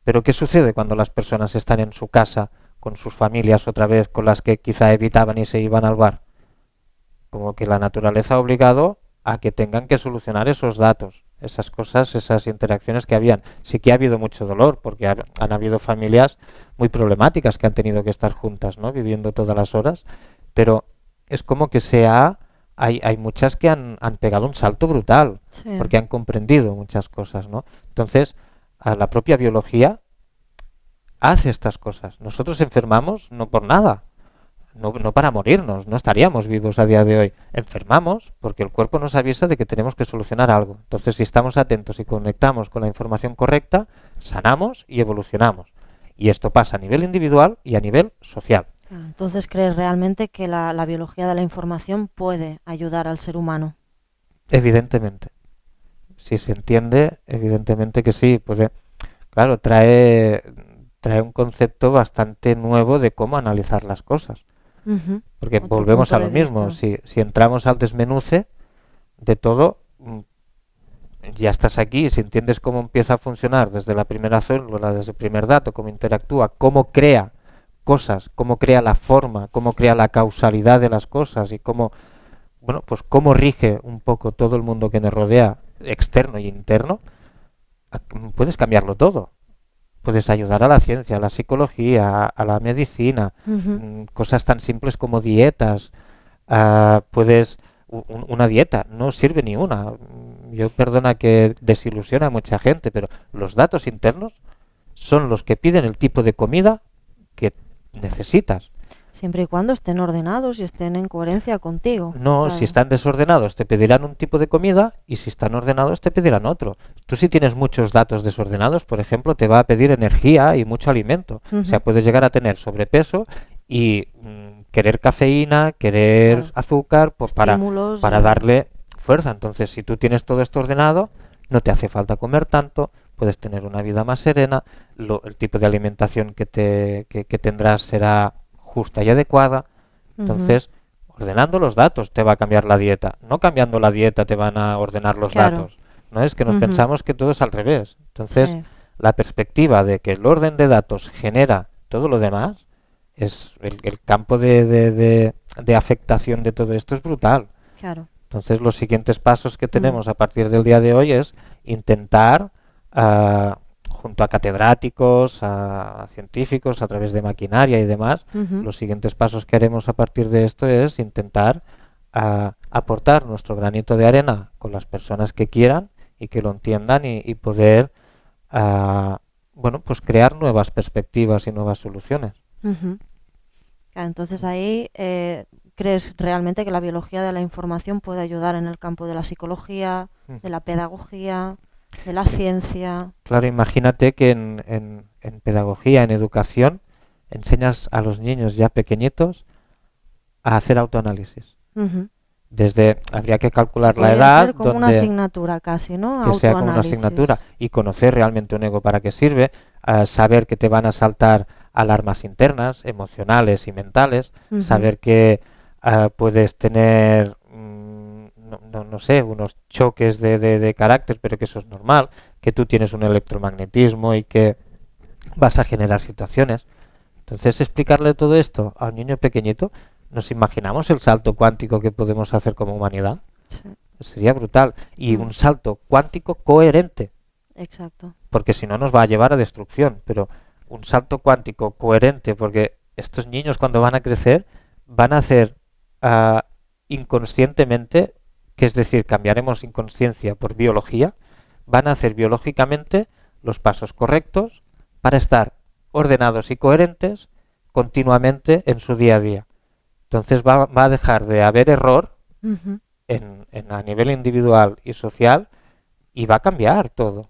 Pero ¿qué sucede cuando las personas están en su casa, con sus familias otra vez, con las que quizá evitaban y se iban al bar? Como que la naturaleza ha obligado a que tengan que solucionar esos datos, esas cosas, esas interacciones que habían. Sí que ha habido mucho dolor, porque han habido familias muy problemáticas que han tenido que estar juntas, ¿no? Viviendo todas las horas, pero es como que hay muchas que han pegado un salto brutal, porque han comprendido muchas cosas, ¿no? Entonces, la propia biología hace estas cosas. Nosotros enfermamos no por nada. No para morirnos, no estaríamos vivos a día de hoy. Enfermamos porque el cuerpo nos avisa de que tenemos que solucionar algo. Entonces, si estamos atentos y conectamos con la información correcta, sanamos y evolucionamos. Y esto pasa a nivel individual y a nivel social. Entonces, ¿crees realmente que la biología de la información puede ayudar al ser humano? Evidentemente. si se entiende, evidentemente que sí. Claro, trae un concepto bastante nuevo de cómo analizar las cosas. Porque Otro volvemos punto a de lo mismo. vista. Si entramos al desmenuce de todo, ya estás aquí. Si entiendes cómo empieza a funcionar desde la primera célula, desde el primer dato, cómo interactúa, cómo crea cosas, cómo crea la forma, cómo crea la causalidad de las cosas y cómo, bueno, pues cómo rige un poco todo el mundo que nos rodea, externo y interno, puedes cambiarlo todo. Puedes ayudar a la ciencia, a la psicología, a la medicina, Ujú. cosas tan simples como dietas. Una dieta, no sirve ni una. Yo perdona que desilusiona a mucha gente, pero los datos internos son los que piden el tipo de comida que necesitas. Siempre y cuando estén ordenados y estén en coherencia contigo. No, si Claro. están desordenados te pedirán un tipo de comida y si están ordenados te pedirán otro. Tú si tienes muchos datos desordenados, por ejemplo, te va a pedir energía y mucho alimento. O sea, Ujú. puedes llegar a tener sobrepeso y querer cafeína, querer Claro. azúcar, pues Estímulos para y... darle fuerza. Entonces, si tú tienes todo esto ordenado, no te hace falta comer tanto, puedes tener una vida más serena, el tipo de alimentación que tendrás será justa y adecuada. Ujú. Entonces, ordenando los datos te va a cambiar la dieta. No cambiando la dieta te van a ordenar los Claro. datos. No es que nos Ujú. pensamos que todo es al revés. Entonces, Sí. la perspectiva de que el orden de datos genera todo lo demás, es el campo de afectación de todo esto es brutal. Claro. Entonces, los siguientes pasos que Mm. tenemos a partir del día de hoy es intentar, ah, junto a catedráticos, a científicos, a través de maquinaria y demás, Ujú. los siguientes pasos que haremos a partir de esto es intentar aportar nuestro granito de arena con las personas que quieran y que lo entiendan y poder, bueno, pues crear nuevas perspectivas y nuevas soluciones. Ujú. Claro, entonces ahí ¿crees realmente que la biología de la información puede ayudar en el campo de la psicología, de la pedagogía, de la ciencia? Claro, imagínate que en pedagogía, en educación, enseñas a los niños ya pequeñitos a hacer autoanálisis. Ujú. Habría que Que calcular la podría edad ser como una donde asignatura casi, ¿no? que sea como una asignatura Autoanálisis. y conocer realmente un ego para qué sirve, saber que te van a saltar alarmas internas, emocionales y mentales, Ujú. saber que puedes tener, no sé, unos choques de carácter, pero que eso es normal, que tú tienes un electromagnetismo y que vas a generar situaciones. Entonces, explicarle todo esto a un niño pequeñito, ¿nos imaginamos el salto cuántico que podemos hacer como humanidad? Sí. Sería brutal. Y Mm. un salto cuántico coherente, Exacto. porque si no nos va a llevar a destrucción. Pero un salto cuántico coherente, porque estos niños cuando van a crecer van a hacer ah, inconscientemente, que es decir, cambiaremos inconsciencia por biología, van a hacer biológicamente los pasos correctos para estar ordenados y coherentes continuamente en su día a día. Entonces va a dejar de haber error Ujú. a nivel individual y social y va a cambiar todo.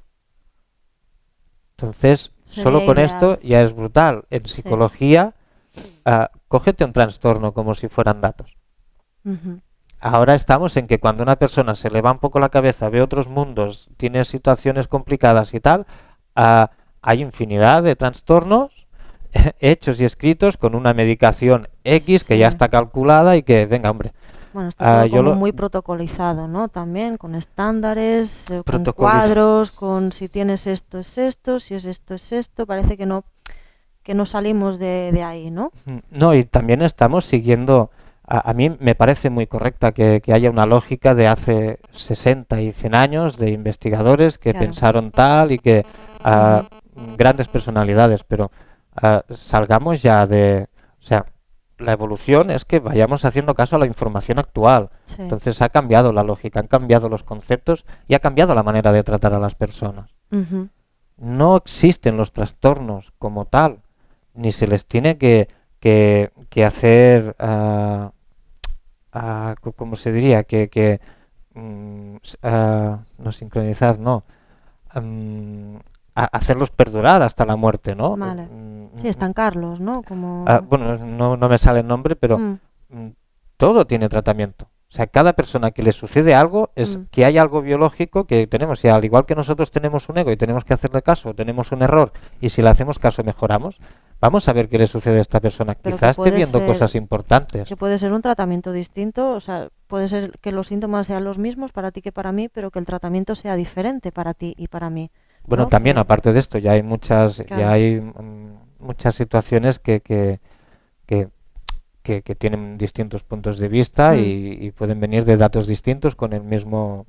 Entonces, solo Sería con ideal. esto ya es brutal. En Sí. psicología, cógete un trastorno como si fueran datos. Ujú. Ahora estamos en que cuando una persona se le va un poco la cabeza, ve otros mundos, tiene situaciones complicadas y tal, hay infinidad de trastornos hechos y escritos con una medicación X que ya Sí. está calculada y que, venga, hombre, Bueno, está todo yo como lo muy protocolizado, ¿no? También con estándares, con protocolizo. cuadros, con si tienes esto es esto, si es esto es esto. Parece que no salimos de ahí, ¿no? No, y también estamos siguiendo, a mí me parece muy correcta que haya una lógica de hace 60 y 100 años de investigadores que Claro. pensaron tal y que ah, Ujú. grandes personalidades, pero salgamos ya o sea, la evolución es que vayamos haciendo caso a la información actual. Sí. Entonces ha cambiado la lógica, han cambiado los conceptos y ha cambiado la manera de tratar a las personas. Ujú. No existen los trastornos como tal, ni se les tiene que hacer, ¿cómo se diría? No sincronizar, no. mm, Hacerlos perdurar hasta la muerte, ¿no? Vale. Sí, están Carlos, ¿no? Como... Bueno, no me sale el nombre, pero Mm. mm, todo tiene tratamiento. O sea, cada persona que le sucede algo es Mm. que hay algo biológico que tenemos. Y al igual que nosotros tenemos un ego y tenemos que hacerle caso, tenemos un error, y si le hacemos caso mejoramos, vamos a ver qué le sucede a esta persona. Pero Quizás esté puede viendo ser cosas importantes. que puede ser un tratamiento distinto, o sea, puede ser que los síntomas sean los mismos para ti que para mí, pero que el tratamiento sea diferente para ti y para mí, Bueno, ¿no? también aparte de esto, ya hay muchas, Claro. muchas situaciones que, que tienen distintos puntos de vista Mm. y pueden venir de datos distintos con el mismo,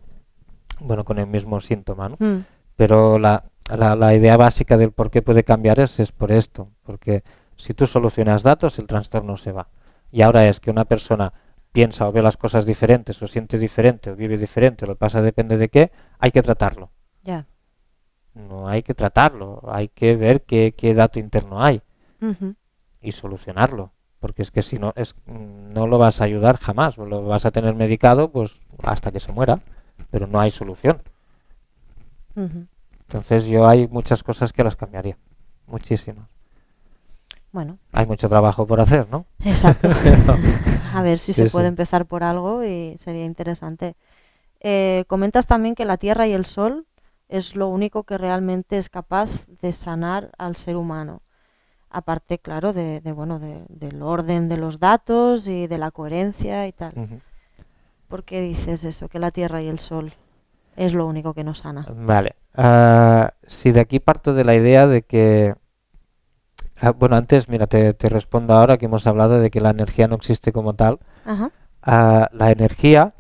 bueno, con el mismo síntoma, ¿no? Mm. Pero la idea básica del por qué puede cambiar es por esto, porque si tú solucionas datos, el trastorno se va. Y ahora es que una persona piensa o ve las cosas diferentes, o siente diferente, o vive diferente, o lo que pasa depende de qué, hay que tratarlo. Ya. No hay que tratarlo, hay que ver qué dato interno hay Ujú. y solucionarlo. Porque es que si no, no lo vas a ayudar jamás, lo vas a tener medicado pues hasta que se muera, pero no hay solución. Ujú. Entonces yo hay muchas cosas que las cambiaría, muchísimas. Bueno, Hay mucho trabajo por hacer, ¿no? exacto. Pero, A ver si sí, se puede sí. empezar por algo y sería interesante. Comentas también que la Tierra y el Sol es lo único que realmente es capaz de sanar al ser humano. Aparte, claro, del orden de los datos y de la coherencia y tal. Ujú. ¿Por qué dices eso, que la Tierra y el Sol es lo único que nos sana? Vale. Si de aquí parto de la idea de que... bueno, antes, mira, te respondo ahora que hemos hablado de que la energía no existe como tal. Ajá. La energía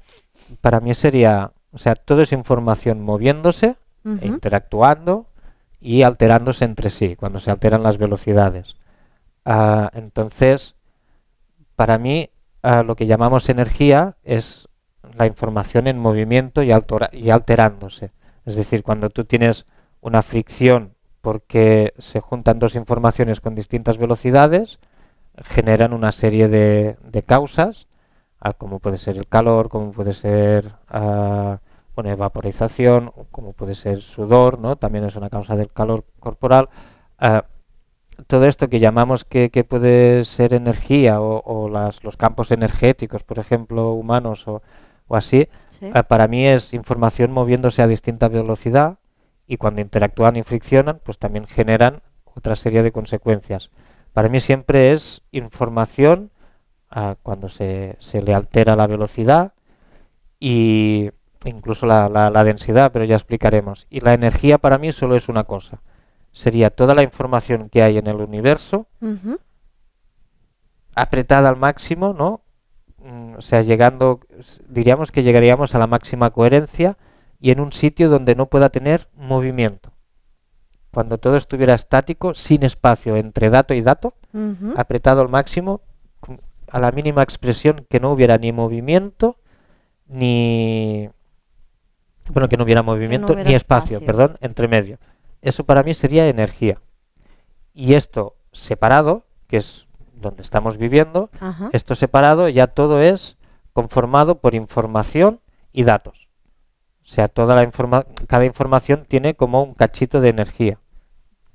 para mí sería, o sea, todo es información moviéndose, e Ujú. interactuando y alterándose entre sí, cuando se alteran las velocidades. Entonces, para mí, lo que llamamos energía es la información en movimiento y alterándose. Es decir, cuando tú tienes una fricción porque se juntan dos informaciones con distintas velocidades, generan una serie de causas, como puede ser el calor, como puede ser bueno, evaporización, como puede ser sudor, ¿no? También es una causa del calor corporal. ah, Todo esto que llamamos que puede ser energía o los campos energéticos, por ejemplo, humanos o así, Sí. para mí es información moviéndose a distinta velocidad y cuando interactúan y friccionan, pues también generan otra serie de consecuencias. Para mí siempre es información cuando se le altera la velocidad y incluso la densidad, pero ya explicaremos. Y la energía para mí solo es una cosa. Sería toda la información que hay en el universo Ujú. apretada al máximo, ¿no? O sea, diríamos que llegaríamos a la máxima coherencia y en un sitio donde no pueda tener movimiento. Cuando todo estuviera estático, sin espacio entre dato y dato, Ujú. apretado al máximo, a la mínima expresión que no hubiera ni movimiento, ni... Bueno, que no hubiera Que no movimiento, hubiera ni espacio, espacio. perdón, entre medio. Eso para mí sería energía. Y esto separado, que es donde estamos viviendo, Ajá. esto separado ya todo es conformado por información y datos. O sea, cada información tiene como un cachito de energía.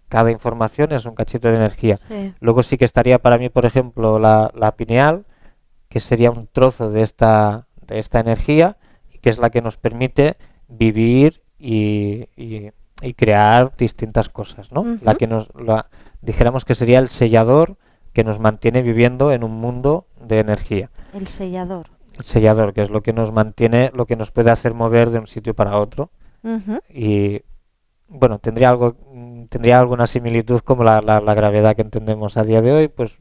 Cada información es un cachito de energía. Sí. Luego sí que estaría para mí, por ejemplo, la pineal, que sería un trozo de esta energía, y que es la que nos permite vivir y crear distintas cosas, ¿no? Ujú. La que dijéramos que sería el sellador que nos mantiene viviendo en un mundo de energía. El sellador. El sellador, que es lo que nos mantiene, lo que nos puede hacer mover de un sitio para otro. Ujú. Y bueno, tendría alguna similitud como la gravedad que entendemos a día de hoy, pues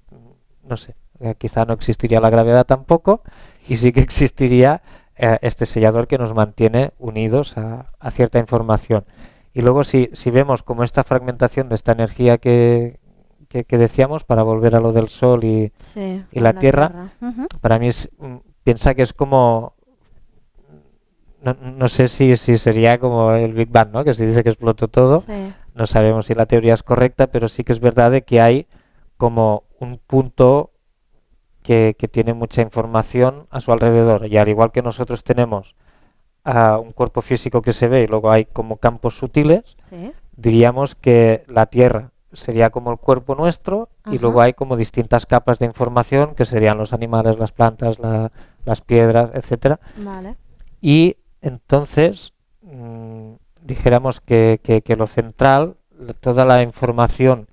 no sé, quizá no existiría la gravedad tampoco y sí que existiría este sellador que nos mantiene unidos a cierta información. Y luego si vemos como esta fragmentación de esta energía que decíamos, para volver a lo del Sol y Sí, la Tierra, Ujú. para mí piensa que es como, no sé si sería como el Big Bang, ¿no? Que se dice que explotó todo. Sí. No sabemos si la teoría es correcta, pero sí que es verdad de que hay como un punto que tiene mucha información a su alrededor. Y al igual que nosotros tenemos un cuerpo físico que se ve y luego hay como campos sutiles, Sí. diríamos que la Tierra sería como el cuerpo nuestro y Ajá. luego hay como distintas capas de información que serían los animales, las plantas, las piedras, etcétera. Vale. Y entonces dijéramos que lo central, toda la información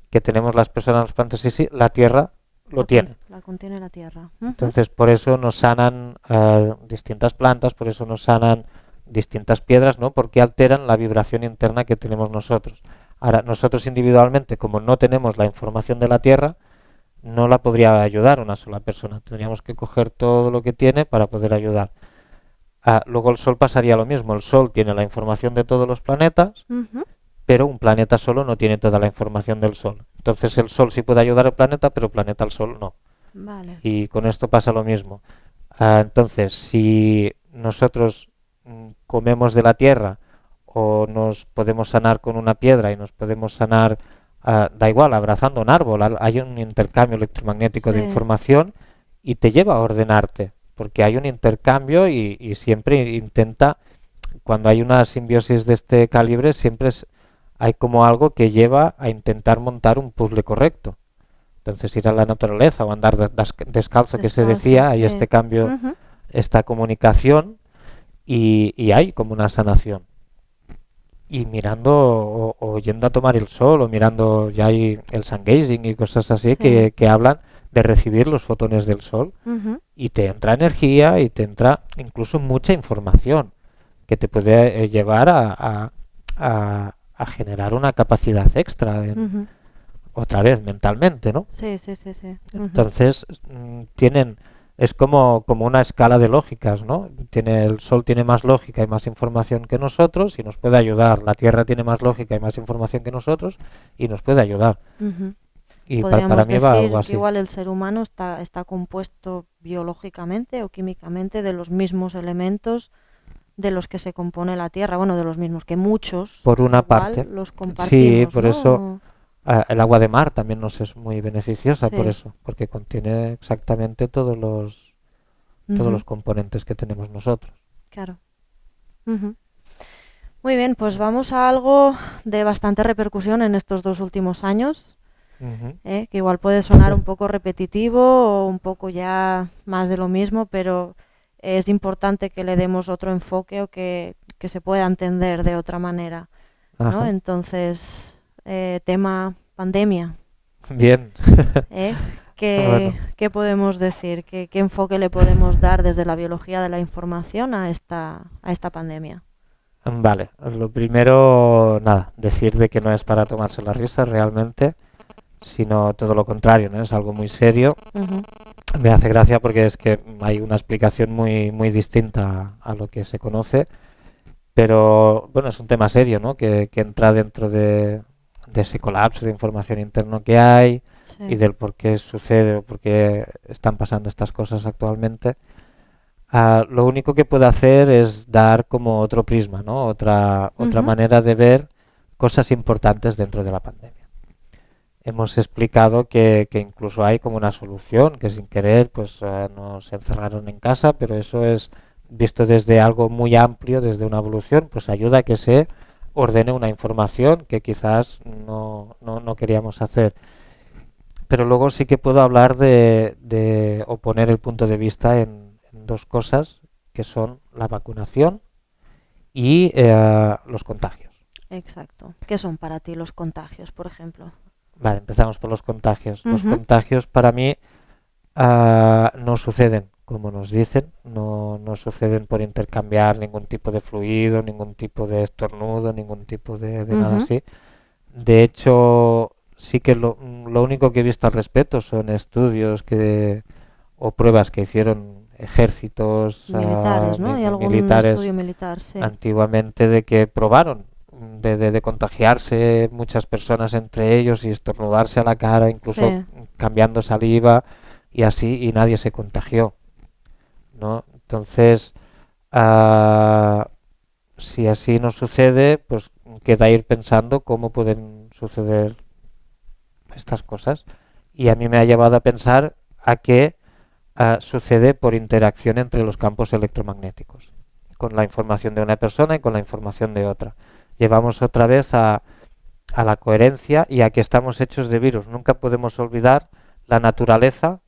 que tenemos las personas, las plantas y sí, la Tierra lo tiene. La contiene la Tierra. Entonces por eso nos sanan distintas plantas, por eso nos sanan distintas piedras, ¿no? Porque alteran la vibración interna que tenemos nosotros. Ahora, nosotros individualmente, como no tenemos la información de la Tierra, no la podría ayudar una sola persona. Tendríamos que coger todo lo que tiene para poder ayudar. Luego el Sol pasaría lo mismo. El Sol tiene la información de todos los planetas, pero un planeta solo no tiene toda la información del Sol. Entonces el Sol sí puede ayudar al planeta, pero el planeta al Sol no. Vale. Y con esto pasa lo mismo. Entonces, si nosotros comemos de la Tierra o nos podemos sanar con una piedra y nos podemos sanar, da igual, abrazando un árbol, hay un intercambio electromagnético de Sí. información y te lleva a ordenarte, porque hay un intercambio y siempre intenta, cuando hay una simbiosis de este calibre, siempre hay como algo que lleva a intentar montar un puzzle correcto. Entonces ir a la naturaleza o andar descalzo, que se decía, hay sí. este cambio, esta comunicación y hay como una sanación. Y mirando o yendo a tomar el sol o mirando, ya hay el sun gazing y cosas así que hablan de recibir los fotones del sol y te entra energía y te entra incluso mucha información que te puede llevar a generar una capacidad extra otra vez mentalmente, ¿no? Sí. Entonces es como una escala de lógicas, ¿no? El Sol tiene más lógica y más información que nosotros y nos puede ayudar. La Tierra tiene más lógica y más información que nosotros y nos puede ayudar. Y para mí va algo así. Que igual el ser humano está compuesto biológicamente o químicamente de los mismos elementos de los que se compone la Tierra, bueno, de los mismos, que muchos por una parte los compartimos. Sí, por ¿no? eso el agua de mar también nos es muy beneficiosa, por eso, porque contiene exactamente todos los componentes que tenemos nosotros. Claro. Muy bien, pues vamos a algo de bastante repercusión en estos 2 últimos años, que igual puede sonar un poco repetitivo o un poco ya más de lo mismo, pero es importante que le demos otro enfoque o que se pueda entender de otra manera, ¿no? Entonces, tema pandemia. Bien. ¿Qué podemos decir? ¿Qué enfoque le podemos dar desde la biología de la información a esta pandemia? Vale, lo primero, nada, decir de que no es para tomarse la risa realmente, sino todo lo contrario, ¿no? Es algo muy serio. Me hace gracia porque es que hay una explicación muy, muy distinta a lo que se conoce, pero bueno, es un tema serio, ¿no? Que entra dentro de ese colapso de información interno que hay y del por qué sucede o por qué están pasando estas cosas actualmente. Lo único que puedo hacer es dar como otro prisma, ¿no? Otra manera de ver cosas importantes dentro de la pandemia. Hemos explicado que incluso hay como una solución, que sin querer pues nos encerraron en casa, pero eso es visto desde algo muy amplio, desde una evolución, pues ayuda a que se ordene una información que quizás no queríamos hacer. Pero luego sí que puedo hablar o poner el punto de vista en dos cosas, que son la vacunación y los contagios. Exacto. ¿Qué son para ti los contagios, por ejemplo? Vale, empezamos por los contagios. Los contagios para mí no suceden como nos dicen, no suceden por intercambiar ningún tipo de fluido, ningún tipo de estornudo, ningún tipo de nada así. De hecho, sí que lo único que he visto al respecto son estudios o pruebas que hicieron ejércitos militares, ¿no? Hay algún estudio militar, sí. Antiguamente de que probaron de contagiarse muchas personas entre ellos y estornudarse a la cara, incluso cambiando saliva y así, y nadie se contagió, ¿no? Entonces, si así no sucede, pues queda ir pensando cómo pueden suceder estas cosas, y a mí me ha llevado a pensar a que sucede por interacción entre los campos electromagnéticos, con la información de una persona y con la información de otra. Llevamos otra vez a a la coherencia y a que estamos hechos de virus. Nunca podemos olvidar la naturaleza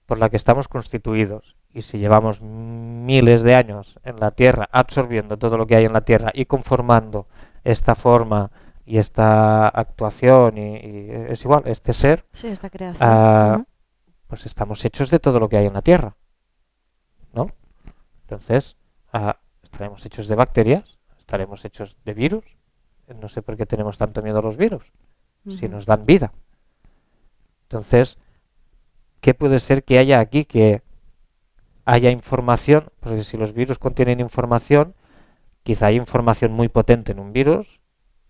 por la que estamos constituidos. Y si llevamos miles de años en la Tierra absorbiendo todo lo que hay en la Tierra y conformando esta forma y esta actuación y es igual, este ser, sí, esta creación, pues estamos hechos de todo lo que hay en la Tierra, ¿no? Entonces, estaremos hechos de bacterias, estaremos hechos de virus. No sé por qué tenemos tanto miedo a los virus, si nos dan vida. Entonces, ¿qué puede ser que haya aquí? Que haya información, porque si los virus contienen información, quizá hay información muy potente en un virus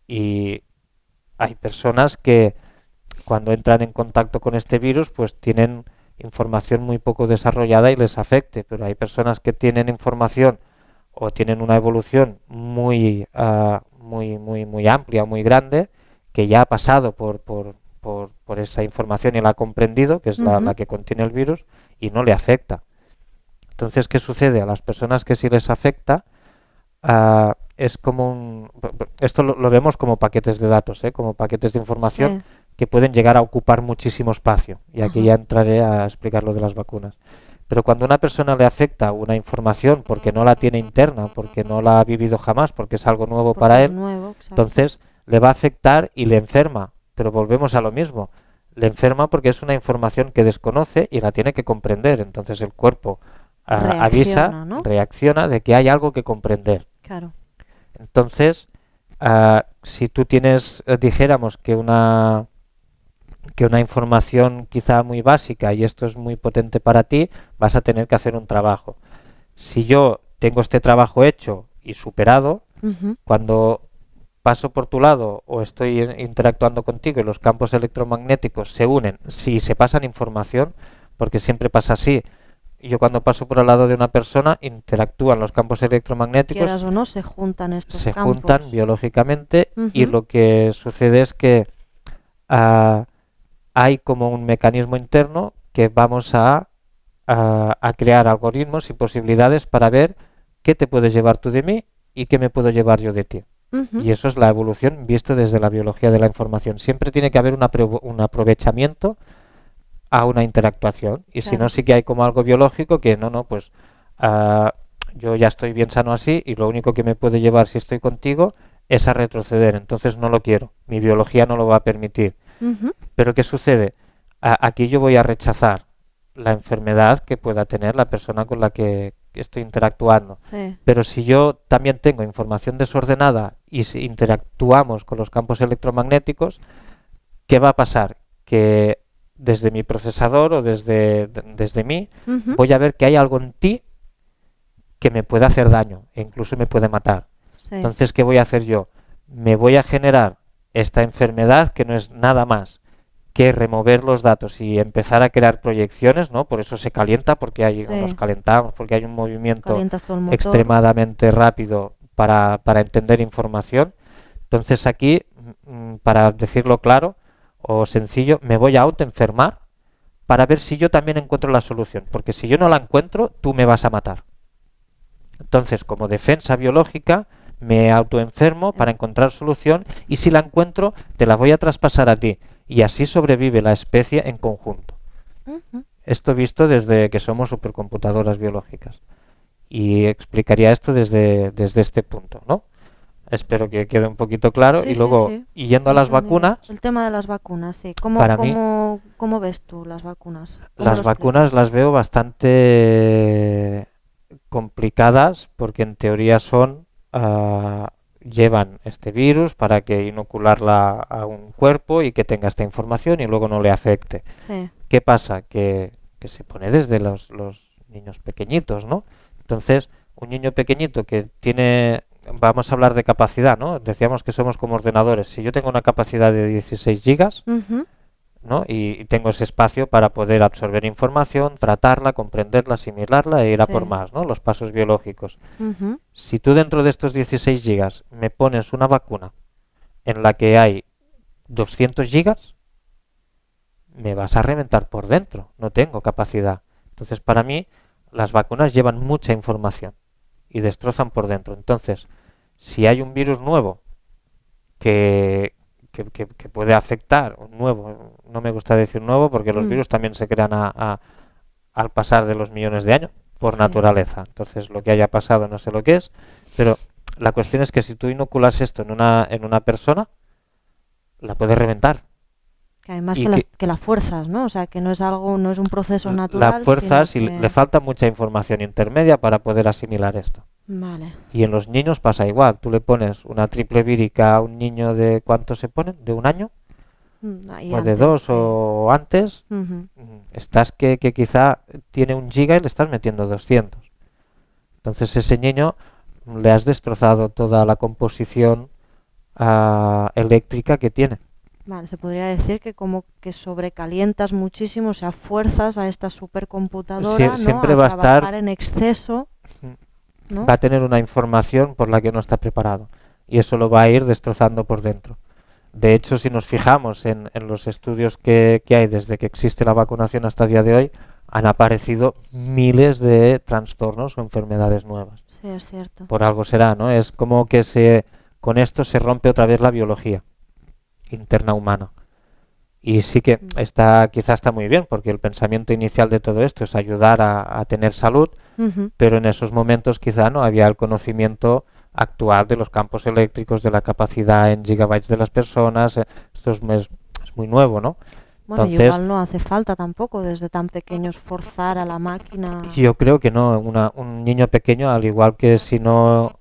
y hay personas que cuando entran en contacto con este virus pues tienen información muy poco desarrollada y les afecte, pero hay personas que tienen información o tienen una evolución muy amplia, muy grande, que ya ha pasado por esa información y la ha comprendido, que es la que contiene el virus, y no le afecta. Entonces, ¿qué sucede? A las personas que sí les afecta, es como esto lo vemos como paquetes de datos, como paquetes de información que pueden llegar a ocupar muchísimo espacio. Y aquí ya entraré a explicar lo de las vacunas. Pero cuando a una persona le afecta una información porque no la tiene interna, porque no la ha vivido jamás, porque es algo nuevo para él, entonces le va a afectar y le enferma. Pero volvemos a lo mismo. Le enferma porque es una información que desconoce y la tiene que comprender. Entonces el cuerpo avisa, ¿no? Reacciona de que hay algo que comprender. Claro. Entonces, si tú tienes, dijéramos que una información quizá muy básica y esto es muy potente para ti, vas a tener que hacer un trabajo. Si yo tengo este trabajo hecho y superado, cuando paso por tu lado o estoy interactuando contigo y los campos electromagnéticos se unen, si se pasan información, porque siempre pasa así, yo cuando paso por al lado de una persona interactúan los campos electromagnéticos, quieras o no, se juntan estos se campos. juntan biológicamente y lo que sucede es que hay como un mecanismo interno que vamos a crear algoritmos y posibilidades para ver qué te puedes llevar tú de mí y qué me puedo llevar yo de ti. Y eso es la evolución visto desde la biología de la información. Siempre tiene que haber un aprovechamiento a una interactuación. Y si no, sí que hay como algo biológico que pues yo ya estoy bien sano así y lo único que me puede llevar si estoy contigo es a retroceder. Entonces no lo quiero. Mi biología no lo va a permitir. Pero ¿qué sucede? Aquí yo voy a rechazar la enfermedad que pueda tener la persona con la que estoy interactuando. Sí. Pero si yo también tengo información desordenada y si interactuamos con los campos electromagnéticos, ¿qué va a pasar? Que desde mi procesador o desde mí voy a ver que hay algo en ti que me puede hacer daño e incluso me puede matar. Sí. Entonces, ¿qué voy a hacer yo? Me voy a generar esta enfermedad que no es nada más que remover los datos y empezar a crear proyecciones, ¿no? Por eso se calienta, porque nos calentamos, porque hay un movimiento extremadamente rápido para entender información. Entonces aquí, para decirlo claro o sencillo, me voy a autoenfermar para ver si yo también encuentro la solución, porque si yo no la encuentro, tú me vas a matar. Entonces, como defensa biológica, me autoenfermo para encontrar solución y si la encuentro, te la voy a traspasar a ti. Y así sobrevive la especie en conjunto. Esto visto desde que somos supercomputadoras biológicas. Y explicaría esto desde este punto, ¿no? Espero que quede un poquito claro. Sí, y luego, y yendo a las vacunas... El tema de las vacunas, sí. ¿Cómo ves tú las vacunas? Las vacunas las veo bastante complicadas porque en teoría son... llevan este virus para que inocularla a un cuerpo y que tenga esta información y luego no le afecte. Sí. ¿Qué pasa? Que se pone desde los niños pequeñitos, ¿no? Entonces, un niño pequeñito que tiene, vamos a hablar de capacidad, ¿no? Decíamos que somos como ordenadores. Si yo tengo una capacidad de 16 gigas, ¿no? Y tengo ese espacio para poder absorber información, tratarla, comprenderla, asimilarla e ir a por más, ¿no? Los pasos biológicos. Si tú dentro de estos 16 gigas me pones una vacuna en la que hay 200 gigas, me vas a reventar por dentro. No tengo capacidad. Entonces, para mí, las vacunas llevan mucha información y destrozan por dentro. Entonces, si hay un virus nuevo que que puede afectar, un nuevo, no me gusta decir nuevo porque los virus también se crean al pasar de los millones de años por naturaleza. Entonces lo que haya pasado no sé lo que es, pero la cuestión es que si tú inoculas esto en una persona, la puedes reventar. Que además que la fuerzas, ¿no? O sea, que no es un proceso natural. La fuerzas y le falta mucha información intermedia para poder asimilar esto. Vale. Y en los niños pasa igual. Tú le pones una triple vírica a un niño de ¿cuánto se ponen? ¿De un año? O de 2 o antes. Estás que quizá tiene 1 giga y le estás metiendo 200. Entonces ese niño le has destrozado toda la composición eléctrica que tiene. Vale, se podría decir que como que sobrecalientas muchísimo, o sea, fuerzas a esta supercomputadora, siempre ¿no? va a estar en exceso, ¿no? Va a tener una información por la que no está preparado y eso lo va a ir destrozando por dentro. De hecho, si nos fijamos en los estudios que hay desde que existe la vacunación hasta el día de hoy, han aparecido miles de trastornos o enfermedades nuevas. Sí, es cierto. Por algo será, ¿no? Es como que con esto se rompe otra vez la biología interna humana. Y sí que quizá está muy bien, porque el pensamiento inicial de todo esto es ayudar a tener salud, pero en esos momentos quizá no había el conocimiento actual de los campos eléctricos, de la capacidad en gigabytes de las personas. Esto es muy nuevo, ¿no? Bueno, entonces, igual no hace falta tampoco desde tan pequeños forzar a la máquina. Yo creo que no. Un niño pequeño, al igual que si no,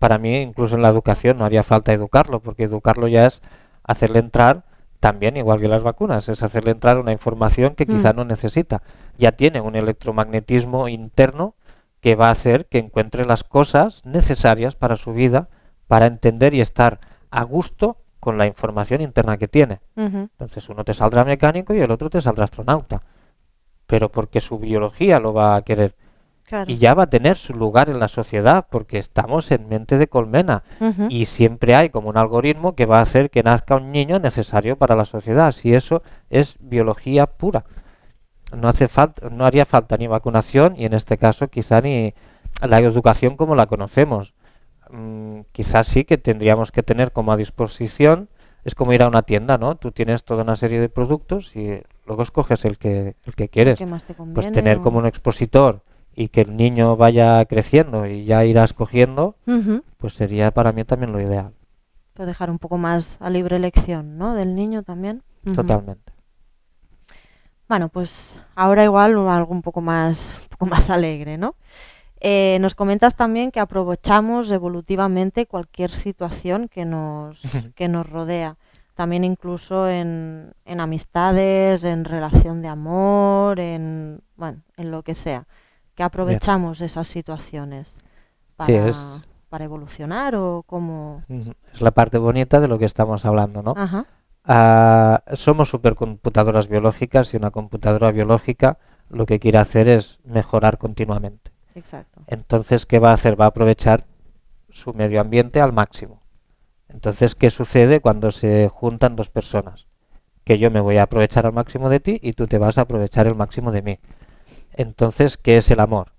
para mí, incluso en la educación, no haría falta educarlo, porque educarlo ya es hacerle entrar, también igual que las vacunas, es hacerle entrar una información que quizá no necesita. Ya tiene un electromagnetismo interno que va a hacer que encuentre las cosas necesarias para su vida, para entender y estar a gusto con la información interna que tiene. Entonces uno te saldrá mecánico y el otro te saldrá astronauta, pero porque su biología lo va a querer. Claro. Y ya va a tener su lugar en la sociedad, porque estamos en mente de colmena y siempre hay como un algoritmo que va a hacer que nazca un niño necesario para la sociedad. Si eso es biología pura, no haría falta ni vacunación y en este caso quizá ni la educación como la conocemos. Quizás sí que tendríamos que tener como a disposición, es como ir a una tienda, ¿no? Tú tienes toda una serie de productos y luego escoges el que quieres. ¿Qué más te conviene, pues tener como un expositor y que el niño vaya creciendo y ya irá escogiendo, pues sería para mí también lo ideal. Pero dejar un poco más a libre elección, ¿no? Del niño también. Totalmente. Bueno, pues ahora igual algo un poco más alegre, ¿no? Nos comentas también que aprovechamos evolutivamente cualquier situación que nos rodea. También incluso en amistades, en relación de amor, en lo que sea. Que aprovechamos esas situaciones para evolucionar o cómo... Es la parte bonita de lo que estamos hablando, ¿no? Somos supercomputadoras biológicas y una computadora biológica lo que quiere hacer es mejorar continuamente. Exacto. Entonces, ¿qué va a hacer? Va a aprovechar su medio ambiente al máximo. Entonces, ¿qué sucede cuando se juntan dos personas? Que yo me voy a aprovechar al máximo de ti y tú te vas a aprovechar el máximo de mí. Entonces, ¿qué es el amor?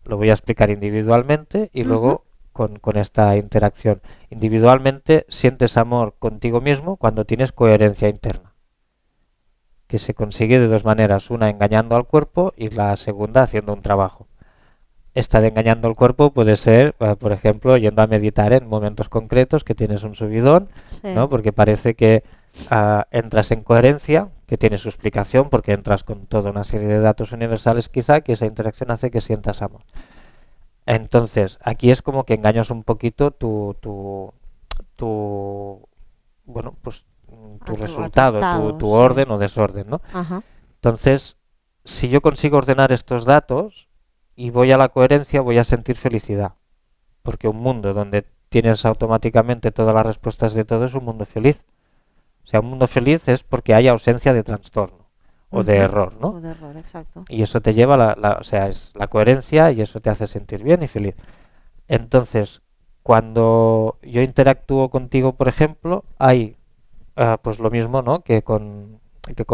Lo voy a explicar individualmente y luego con esta interacción. Individualmente sientes amor contigo mismo cuando tienes coherencia interna, que se consigue de dos maneras, una engañando al cuerpo y la segunda haciendo un trabajo. Esta de engañando al cuerpo puede ser, por ejemplo, yendo a meditar en momentos concretos que tienes un subidón, ¿no? Porque parece que entras en coherencia, que tiene su explicación, porque entras con toda una serie de datos universales quizá, que esa interacción hace que sientas amor. Entonces, aquí es como que engañas un poquito tu resultado, tu orden o desorden, ¿no? Entonces, si yo consigo ordenar estos datos y voy a la coherencia, voy a sentir felicidad. Porque un mundo donde tienes automáticamente todas las respuestas de todo es un mundo feliz. O sea, un mundo feliz es porque hay ausencia de trastorno o de error, ¿no? O de error, exacto. Y eso te lleva es la coherencia y eso te hace sentir bien y feliz. Entonces, cuando yo interactúo contigo, por ejemplo, hay pues lo mismo, ¿no? que con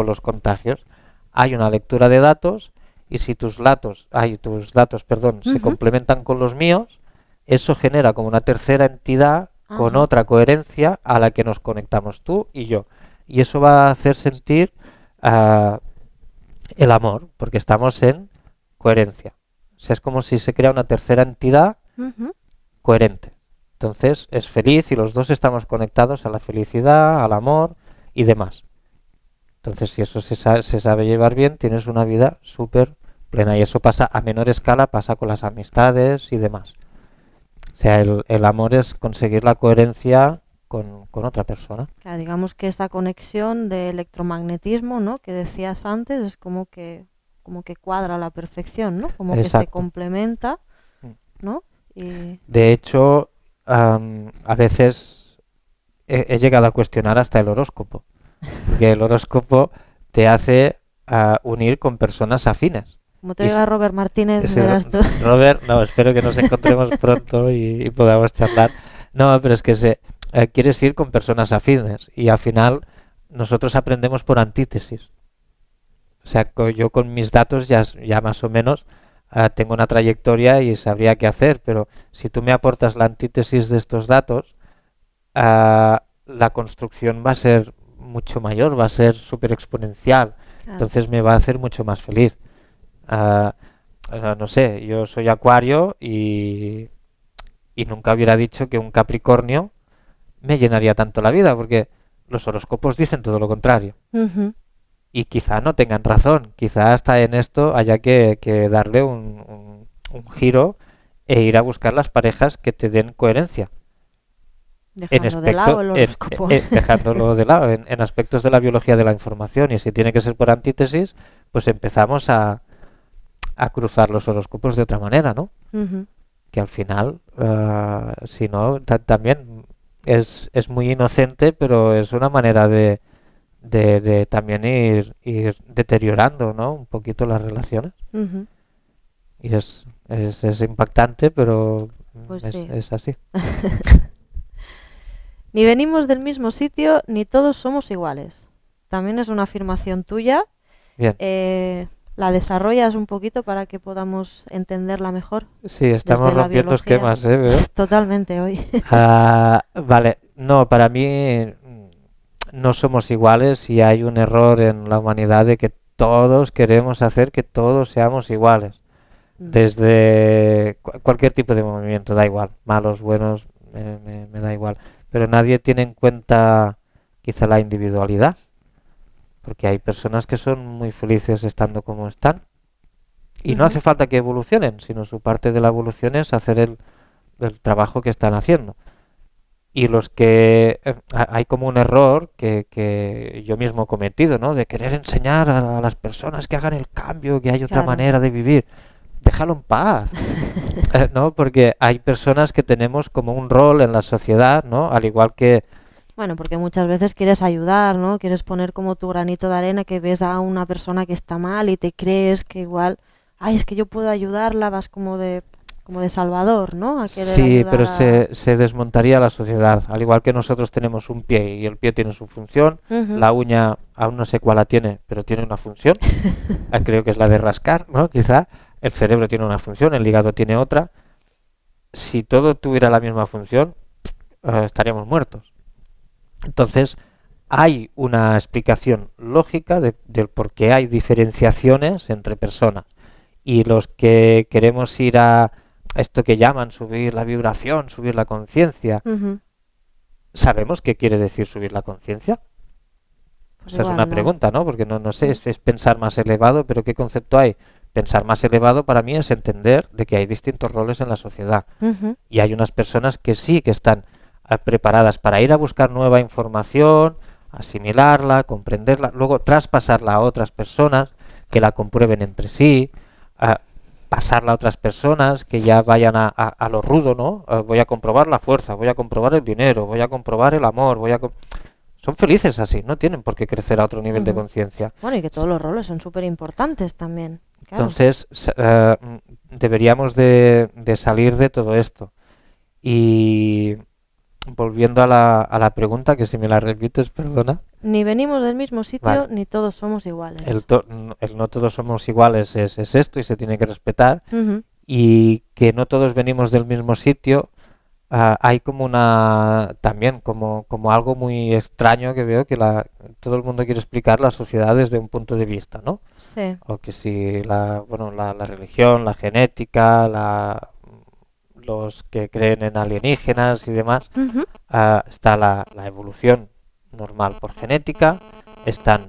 los contagios. Hay una lectura de datos y si tus datos, se complementan con los míos, eso genera como una tercera entidad con Ajá. otra coherencia a la que nos conectamos tú y yo. Y eso va a hacer sentir ah, el amor, porque estamos en coherencia. O sea, es como si se crea una tercera entidad Ujú. coherente. Entonces es feliz y los dos estamos conectados a la felicidad, al amor y demás. Entonces, si eso se sabe llevar bien, tienes una vida súper plena. Y eso pasa a menor escala, pasa con las amistades y demás. O sea, el amor es conseguir la coherencia con otra persona. Claro, digamos que esa conexión de electromagnetismo, ¿no? Que decías antes, es como que cuadra a la perfección, ¿no? Como que se Exacto. complementa, Mm. ¿no? Y De hecho, a veces he llegado a cuestionar hasta el horóscopo, porque el horóscopo te hace unir con personas afines. como te Y diga Robert Martínez, ese verás tú. Robert, no, espero que nos encontremos pronto y podamos charlar. No, pero es que quieres ir con personas afines y al final nosotros aprendemos por antítesis. O sea, yo con mis datos ya más o menos tengo una trayectoria y sabría qué hacer, pero si tú me aportas la antítesis de estos datos, la construcción va a ser mucho mayor, va a ser súper exponencial, Claro. entonces me va a hacer mucho más feliz. Ah, no sé, yo soy Acuario y nunca hubiera dicho que un Capricornio me llenaría tanto la vida, porque los horóscopos dicen todo lo contrario. Ujú. Y quizá no tengan razón, quizá hasta en esto haya que darle un giro e ir a buscar las parejas que te den coherencia. En Dejando de lado aspecto, el horóscopo. dejándolo de lado, en aspectos de la biología de la información, y si tiene que ser por antítesis, pues empezamos a cruzar los horóscopos de otra manera, ¿no? Ujú. Que al final, si no, también es muy inocente, pero es una manera de también ir deteriorando, ¿no? Un poquito las relaciones. Ujú. Y es impactante, pero Pues sí. es así. Ni venimos del mismo sitio, ni todos somos iguales. También es una afirmación tuya. Bien, ¿La desarrollas un poquito para que podamos entenderla mejor sí, estamos desde la rompiendo biología? esquemas, ¿eh? Veo. Totalmente hoy. Vale, no, para mí no somos iguales y hay un error en la humanidad de que todos queremos hacer que todos seamos iguales. Mm. Desde cualquier tipo de movimiento, da igual, malos, buenos, me da igual. Pero nadie tiene en cuenta quizá la individualidad, porque hay personas que son muy felices estando como están. Y no Ujú. hace falta que evolucionen, sino su parte de la evolución es hacer el trabajo que están haciendo. Y los que hay como un error que yo mismo he cometido, ¿no? De querer enseñar a las personas que hagan el cambio, que hay otra Claro. manera de vivir. Déjalo en paz, ¿no? Porque hay personas que tenemos como un rol en la sociedad, ¿no? Al igual que Bueno, porque muchas veces quieres ayudar, ¿no? Quieres poner como tu granito de arena, que ves a una persona que está mal y te crees que igual, ay, es que yo puedo ayudarla, vas como de salvador, ¿no? A querer sí, ayudar pero a... se desmontaría la sociedad. Al igual que nosotros tenemos un pie y el pie tiene su función, Ujú. la uña aún no sé cuál la tiene, pero tiene una función. Creo que es la de rascar, ¿no? Quizá el cerebro tiene una función, el hígado tiene otra. Si todo tuviera la misma función, estaríamos muertos. Entonces, hay una explicación lógica del por qué hay diferenciaciones entre personas. Y los que queremos ir a esto que llaman subir la vibración, subir la conciencia, Ujú. ¿sabemos qué quiere decir subir la conciencia? Pues Esa es una igual no. pregunta, ¿no? Porque no sé, Mm. es pensar más elevado, pero ¿qué concepto hay? Pensar más elevado para mí es entender de que hay distintos roles en la sociedad. Ujú. Y hay unas personas que sí que están preparadas para ir a buscar nueva información, asimilarla, comprenderla, luego traspasarla a otras personas que la comprueben entre sí, a pasarla a otras personas que ya vayan a lo rudo, ¿no? Voy a comprobar la fuerza, voy a comprobar el dinero, voy a comprobar el amor, son felices así, no tienen por qué crecer a otro nivel de Ujú. conciencia. Bueno, y que todos los roles son súper importantes también, claro. Entonces, deberíamos de salir de todo esto. Y volviendo a la pregunta, que si me la repites, perdona, Ni venimos del mismo sitio, vale, ni todos somos iguales. el no todos somos iguales es esto y se tiene que respetar, Ujú. y que no todos venimos del mismo sitio, hay como también como algo muy extraño que veo que todo el mundo quiere explicar la sociedad desde un punto de vista, ¿no? Sí. O que si la religión, la genética, los que creen en alienígenas y demás, Ujú. está la evolución normal por genética, están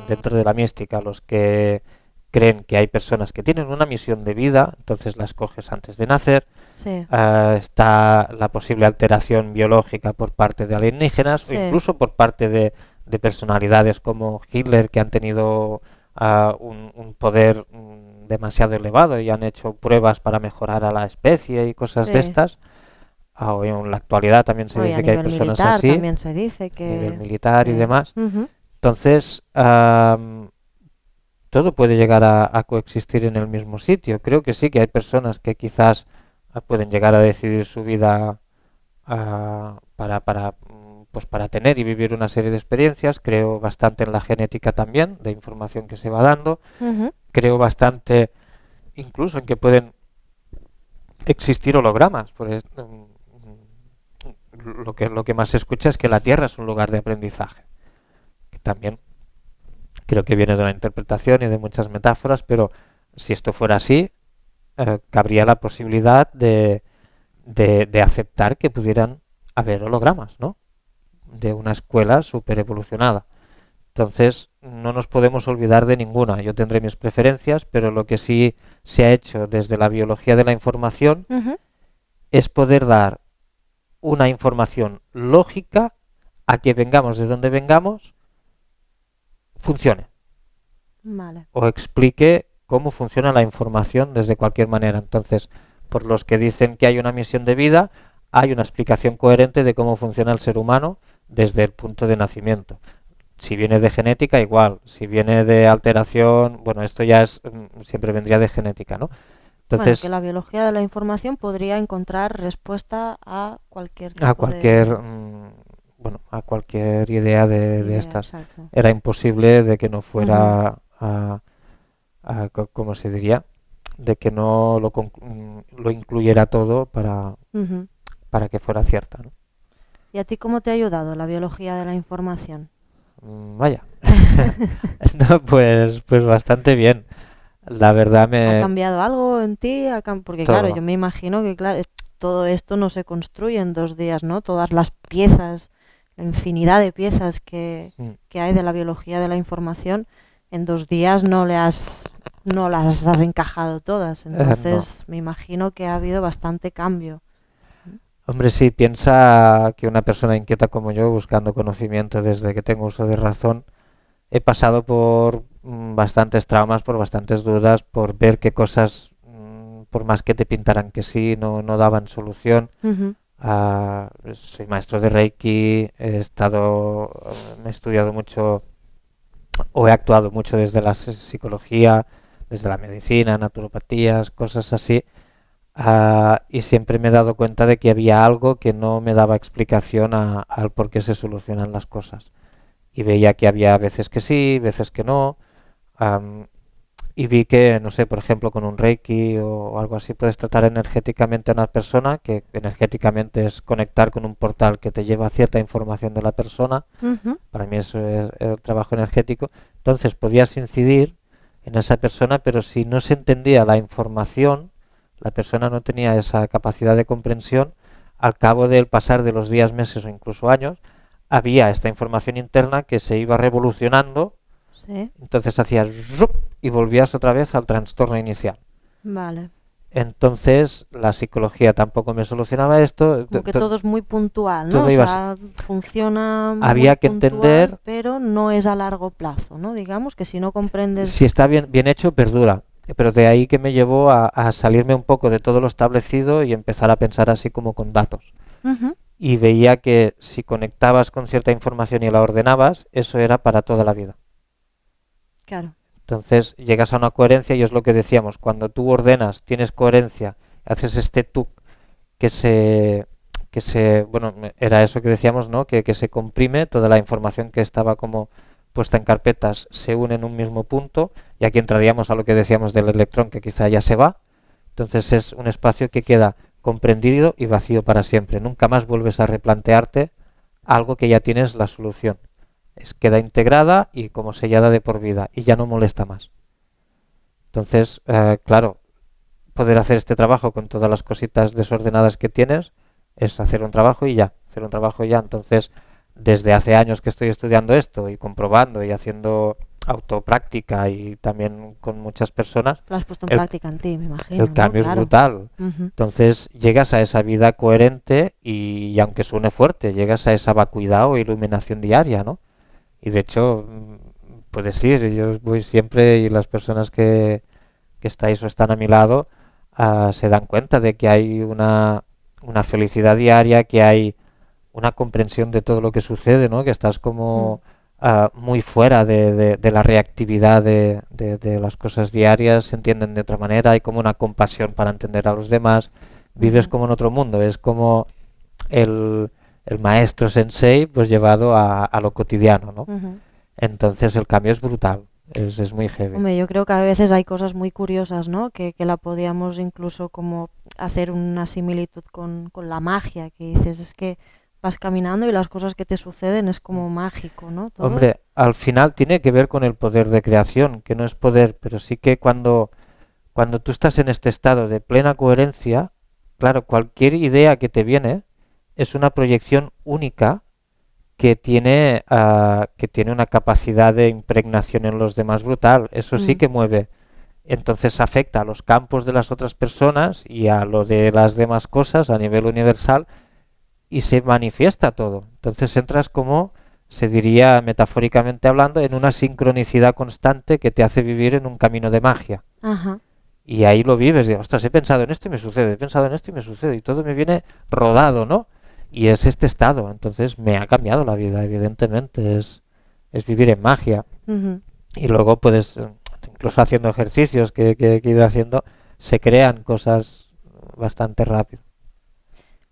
dentro de la mística los que creen que hay personas que tienen una misión de vida, entonces la escoges antes de nacer. Sí. Está la posible alteración biológica por parte de alienígenas o Sí. incluso por parte de personalidades como Hitler que han tenido un poder demasiado elevado y han hecho pruebas para mejorar a la especie y cosas de Sí. estas. Hoy en la actualidad también se Oye, a dice que hay nivel personas militar así, también se dice a nivel que... militar y Sí. demás. Ujú. Entonces, todo puede llegar a coexistir en el mismo sitio. Creo que sí, que hay personas que quizás pueden llegar a decidir su vida pues para tener y vivir una serie de experiencias. Creo bastante en la genética también, de información que se va dando. Ujú. Creo bastante incluso en que pueden existir hologramas. Lo que más se escucha es que la Tierra es un lugar de aprendizaje. Que también creo que viene de la interpretación y de muchas metáforas, pero si esto fuera así, cabría la posibilidad de aceptar que pudieran haber hologramas, ¿no? De una escuela súper evolucionada. Entonces, no nos podemos olvidar de ninguna. Yo tendré mis preferencias, pero lo que sí se ha hecho desde la biología de la información Ujú. es poder dar una información lógica a que vengamos de donde vengamos, funcione Vale. o explique cómo funciona la información desde cualquier manera. Entonces, por los que dicen que hay una misión de vida, hay una explicación coherente de cómo funciona el ser humano desde el punto de nacimiento. Si viene de genética, igual. Si viene de alteración, bueno, esto ya siempre vendría de genética, ¿no? Bueno, que Entonces, la biología de la información podría encontrar respuesta a cualquier a tipo cualquier, de a cualquier idea de idea, estas. exacto. Era imposible de que no Ujú. fuera, ¿cómo se diría? De que no lo incluyera todo Ujú. para que fuera cierta, ¿no? ¿Y a ti cómo te ha ayudado la biología de la información? Vaya. No, pues bastante bien. La verdad ¿Ha cambiado algo en ti? Porque claro, yo todo. me imagino que claro, todo esto no se construye en 2 días, ¿no? Todas las piezas, la infinidad de piezas Mm, que hay de la biología de la información, en 2 días no las has encajado todas. no. Entonces me imagino que ha habido bastante cambio. Hombre, sí, piensa que una persona inquieta como yo, buscando conocimiento desde que tengo uso de razón, he pasado por bastantes traumas, por bastantes dudas, por ver qué cosas, por más que te pintaran que sí, no daban solución. Ujú. Soy maestro de Reiki, me he estudiado mucho o he actuado mucho desde la psicología, desde la medicina, naturopatías, cosas así. Y siempre me he dado cuenta de que había algo que no me daba explicación al por qué se solucionan las cosas. Y veía que había veces que sí, veces que no. am, y vi que, no sé, por ejemplo, con un Reiki o algo así puedes tratar energéticamente a una persona, que energéticamente es conectar con un portal que te lleva cierta información de la persona. Ujú. Para mí eso es el trabajo energético. Entonces podías incidir en esa persona, pero si no se entendía la información, la persona no tenía esa capacidad de comprensión. Al cabo del pasar de los días, meses o incluso años, había esta información interna que se iba revolucionando, Sí, entonces hacías ¡rup! Y volvías otra vez al trastorno inicial. vale. Entonces la psicología tampoco me solucionaba esto, Como que todo es muy puntual, ¿no? todo O iba sea, funciona muy había que puntual, entender pero no es a largo plazo, ¿no? Digamos que si no si comprendes... está bien hecho, perdura. Pero de ahí que me llevó a salirme un poco de todo lo establecido y empezar a pensar así como con datos. Ujú. Y veía que si conectabas con cierta información y la ordenabas, eso era para toda la vida. Claro. Entonces llegas a una coherencia y es lo que decíamos, cuando tú ordenas, tienes coherencia, haces este tuk bueno, era eso que decíamos, ¿no? Que se comprime, toda la información que estaba como puesta en carpetas se une en un mismo punto, y aquí entraríamos a lo que decíamos del electrón, que quizá ya se va. Entonces es un espacio que queda comprendido y vacío para siempre. Nunca más vuelves a replantearte algo que ya tienes la solución. Queda integrada y como sellada de por vida y ya no molesta más. Entonces, claro, poder hacer este trabajo con todas las cositas desordenadas que tienes es hacer un trabajo y ya, hacer un trabajo y ya. Entonces, desde hace años que estoy estudiando esto y comprobando y haciendo autopráctica y también con muchas personas, Lo has puesto en práctica en ti, me imagino, el cambio ¿no? es Claro. brutal. Ujú. Entonces llegas a esa vida coherente y aunque suene fuerte, llegas a esa vacuidad o iluminación diaria, ¿no? Y de hecho, puedes ir, yo voy siempre y las personas que estáis o están a mi lado se dan cuenta de que hay una felicidad diaria, que hay una comprensión de todo lo que sucede, ¿no? Que estás como muy fuera de la reactividad de las cosas diarias, se entienden de otra manera, hay como una compasión para entender a los demás, vives Ujú. como en otro mundo, es como el, el maestro sensei pues llevado a lo cotidiano, ¿no? Ujú. Entonces el cambio es brutal, es muy heavy. Hombre, yo creo que a veces hay cosas muy curiosas, ¿no? Que la podíamos incluso como hacer una similitud con la magia, que dices, es que vas caminando y las cosas que te suceden es como mágico, ¿no? Todo. Hombre, al final tiene que ver con el poder de creación, que no es poder, pero sí que cuando tú estás en este estado de plena coherencia, claro, cualquier idea que te viene es una proyección única que tiene una capacidad de impregnación en los demás brutal. Eso sí Mm. que mueve. Entonces afecta a los campos de las otras personas y a lo de las demás cosas a nivel universal y se manifiesta todo. Entonces entras como, se diría metafóricamente hablando, en una sincronicidad constante que te hace vivir en un camino de magia. Ajá. Y ahí lo vives, digo, ostras, he pensado en esto y me sucede, he pensado en esto y me sucede, y todo me viene rodado, ¿no? Y es este estado, entonces me ha cambiado la vida, evidentemente, es vivir en magia. Ujú. Y luego puedes, incluso haciendo ejercicios que he ido haciendo, se crean cosas bastante rápido.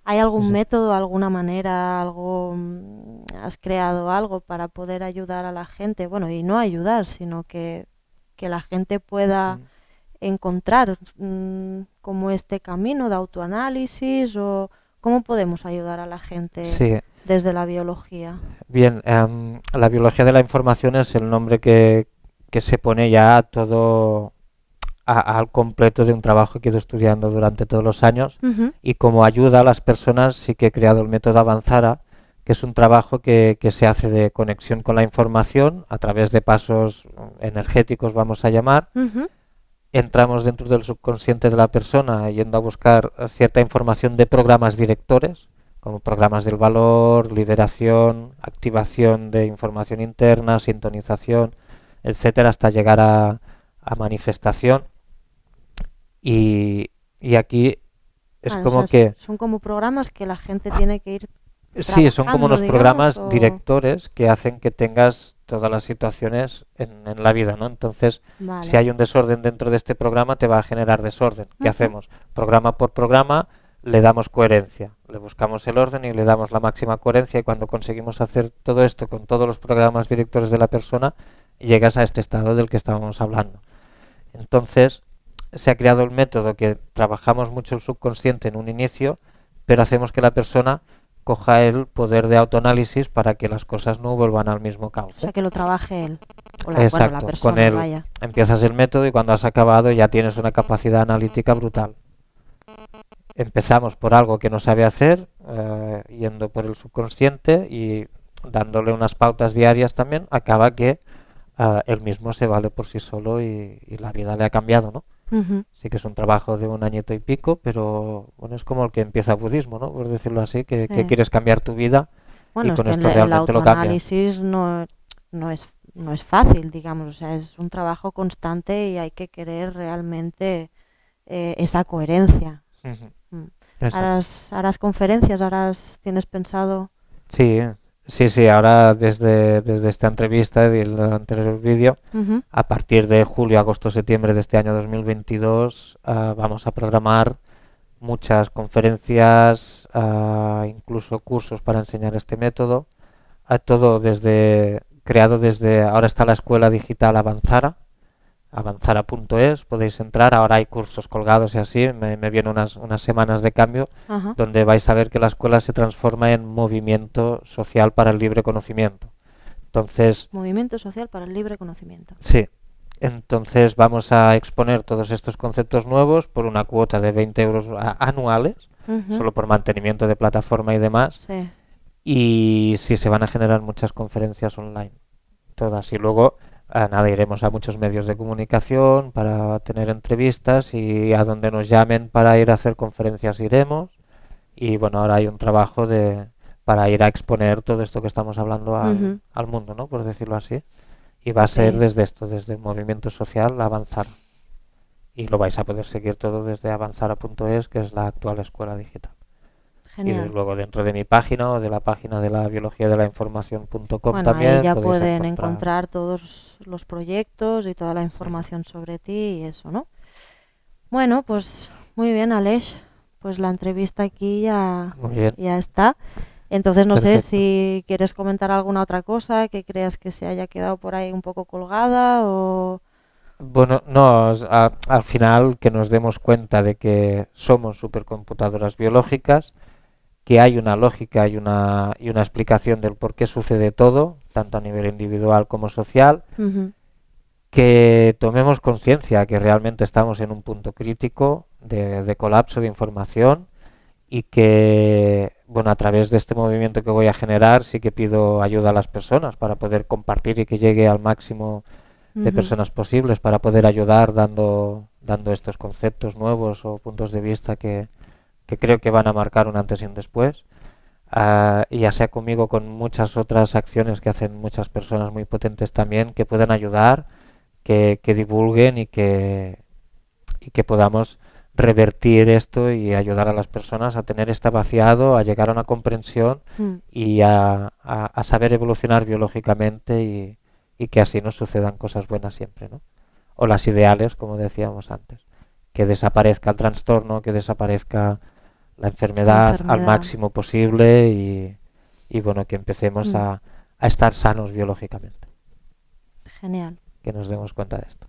¿Hay algún Sí. método, alguna manera, algo, has creado algo para poder ayudar a la gente? Bueno, y no ayudar, sino que la gente pueda Mm. encontrar como este camino de autoanálisis o cómo podemos ayudar a la gente Sí, desde la biología. bien, la biología de la información es el nombre que se pone ya a todo al completo de un trabajo que he ido estudiando durante todos los años Ujú. y como ayuda a las personas sí que he creado el método Avanzara, que es un trabajo que se hace de conexión con la información a través de pasos energéticos, vamos a llamar. Ujú. Entramos dentro del subconsciente de la persona yendo a buscar cierta información de programas directores, como programas del valor, liberación, activación de información interna, sintonización, etcétera, hasta llegar a manifestación. Y, y aquí es O como sea, que, son como programas que la gente tiene que ir sí, son como trabajando, unos digamos, programas o... directores que hacen que tengas todas las situaciones en la vida, ¿no? Entonces, si Vale. hay un desorden dentro de este programa, te va a generar desorden. ¿Qué Ujú. hacemos? Programa por programa le damos coherencia, le buscamos el orden y le damos la máxima coherencia y cuando conseguimos hacer todo esto con todos los programas directores de la persona, llegas a este estado del que estábamos hablando. Entonces, se ha creado el método que trabajamos mucho el subconsciente en un inicio, pero hacemos que la persona coja el poder de autoanálisis para que las cosas no vuelvan al mismo O cauce. sea, que lo trabaje él. O la, bueno, la Exacto, con persona, él vaya. empiezas el método y cuando has acabado ya tienes una capacidad analítica brutal. Empezamos por algo que no sabe hacer, yendo por el subconsciente y dándole unas pautas diarias también, acaba que él mismo se vale por sí solo y la vida le ha cambiado, ¿no? Ujú. Sí que es un trabajo de un añito y pico, pero bueno, es como el que empieza budismo, ¿no? Por decirlo así, que Sí. quieres cambiar tu vida y Bueno, es con que esto el realmente lo cambias. autoanálisis no es fácil, digamos. O sea, es un trabajo constante y hay que querer realmente esa coherencia. Ujú. Mm. Exacto. Harás conferencias? ¿Tienes pensado? Sí, sí, ahora desde esta entrevista y el anterior vídeo, Ujú. a partir de julio, agosto, septiembre de este año 2022, vamos a programar muchas conferencias, incluso cursos para enseñar este método, a todo creado desde, ahora está la escuela digital Avanzara, avanzara.es, podéis entrar, ahora hay cursos colgados y así, me vienen unas semanas de cambio, Ajá. donde vais a ver que la escuela se transforma en movimiento social para el libre conocimiento. Entonces, Movimiento social para el libre conocimiento. sí, entonces vamos a exponer todos estos conceptos nuevos por una cuota de 20 euros anuales, solo por mantenimiento de plataforma y demás, Sí. y sí se van a generar muchas conferencias online, todas, y luego nada, iremos a muchos medios de comunicación para tener entrevistas y a donde nos llamen para ir a hacer conferencias iremos, y bueno, ahora hay un trabajo para ir a exponer todo esto que estamos hablando al mundo, ¿no? Por decirlo así. Y va a ser desde el movimiento social, Avanzar. Y lo vais a poder seguir todo desde avanzara.es, que es la actual escuela digital. Genial. Y luego dentro de mi página o de la página de la biología de la información.com bueno, también ahí ya podéis pueden encontrar todos los proyectos y toda la información sobre ti y eso, ¿no? Bueno, pues muy bien, Aleix. Pues la entrevista aquí ya está. Entonces no sé si quieres comentar alguna otra cosa que creas que se haya quedado por ahí un poco colgada o... Bueno, no, al final que nos demos cuenta de que somos supercomputadoras biológicas, que hay una lógica y una explicación del por qué sucede todo, tanto a nivel individual como social, que tomemos conciencia que realmente estamos en un punto crítico de colapso de información y que, bueno, a través de este movimiento que voy a generar sí que pido ayuda a las personas para poder compartir y que llegue al máximo de personas posibles, para poder ayudar dando estos conceptos nuevos o puntos de vista que creo que van a marcar un antes y un después. Y ya sea conmigo, con muchas otras acciones que hacen muchas personas muy potentes también, que puedan ayudar, que divulguen y que podamos revertir esto y ayudar a las personas a tener este vaciado, a llegar a una comprensión y a saber evolucionar biológicamente y que así nos sucedan cosas buenas siempre, ¿no? O las ideales, como decíamos antes, que desaparezca el trastorno, que desaparezca la enfermedad al máximo posible y bueno, que empecemos a estar sanos biológicamente. Genial. Que nos demos cuenta de esto.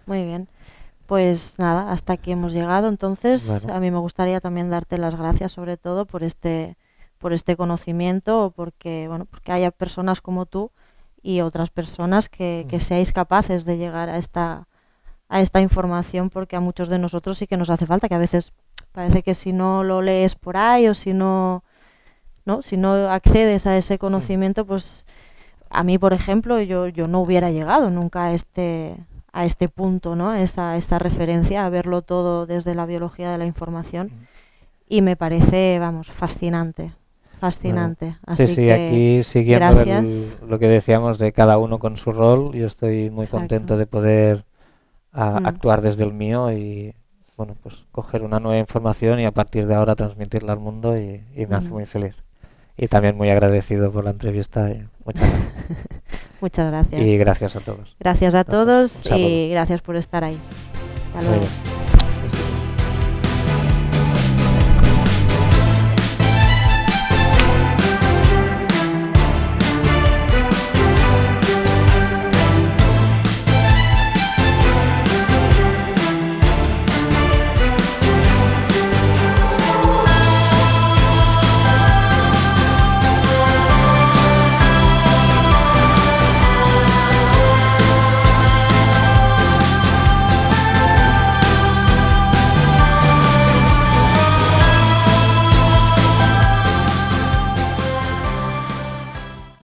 Muy bien. Pues nada, hasta aquí hemos llegado. Entonces, bueno, a mí me gustaría también darte las gracias sobre todo por este conocimiento, porque haya personas como tú y otras personas que seáis capaces de llegar a esta información, porque a muchos de nosotros sí que nos hace falta, que a veces parece que si no lo lees por ahí o si no accedes a ese conocimiento, pues a mí, por ejemplo, yo no hubiera llegado nunca a este punto, ¿no? A esta referencia, a verlo todo desde la biología de la información, y me parece, fascinante. Bueno, así sí, que aquí siguiendo lo que decíamos de cada uno con su rol, yo estoy muy contento de poder actuar desde el mío y bueno, pues coger una nueva información y a partir de ahora transmitirla al mundo y me hace muy feliz. Y también muy agradecido por la entrevista. Muchas gracias. Muchas gracias. Y gracias a todos. Gracias a todos y gracias por estar ahí. Hasta luego.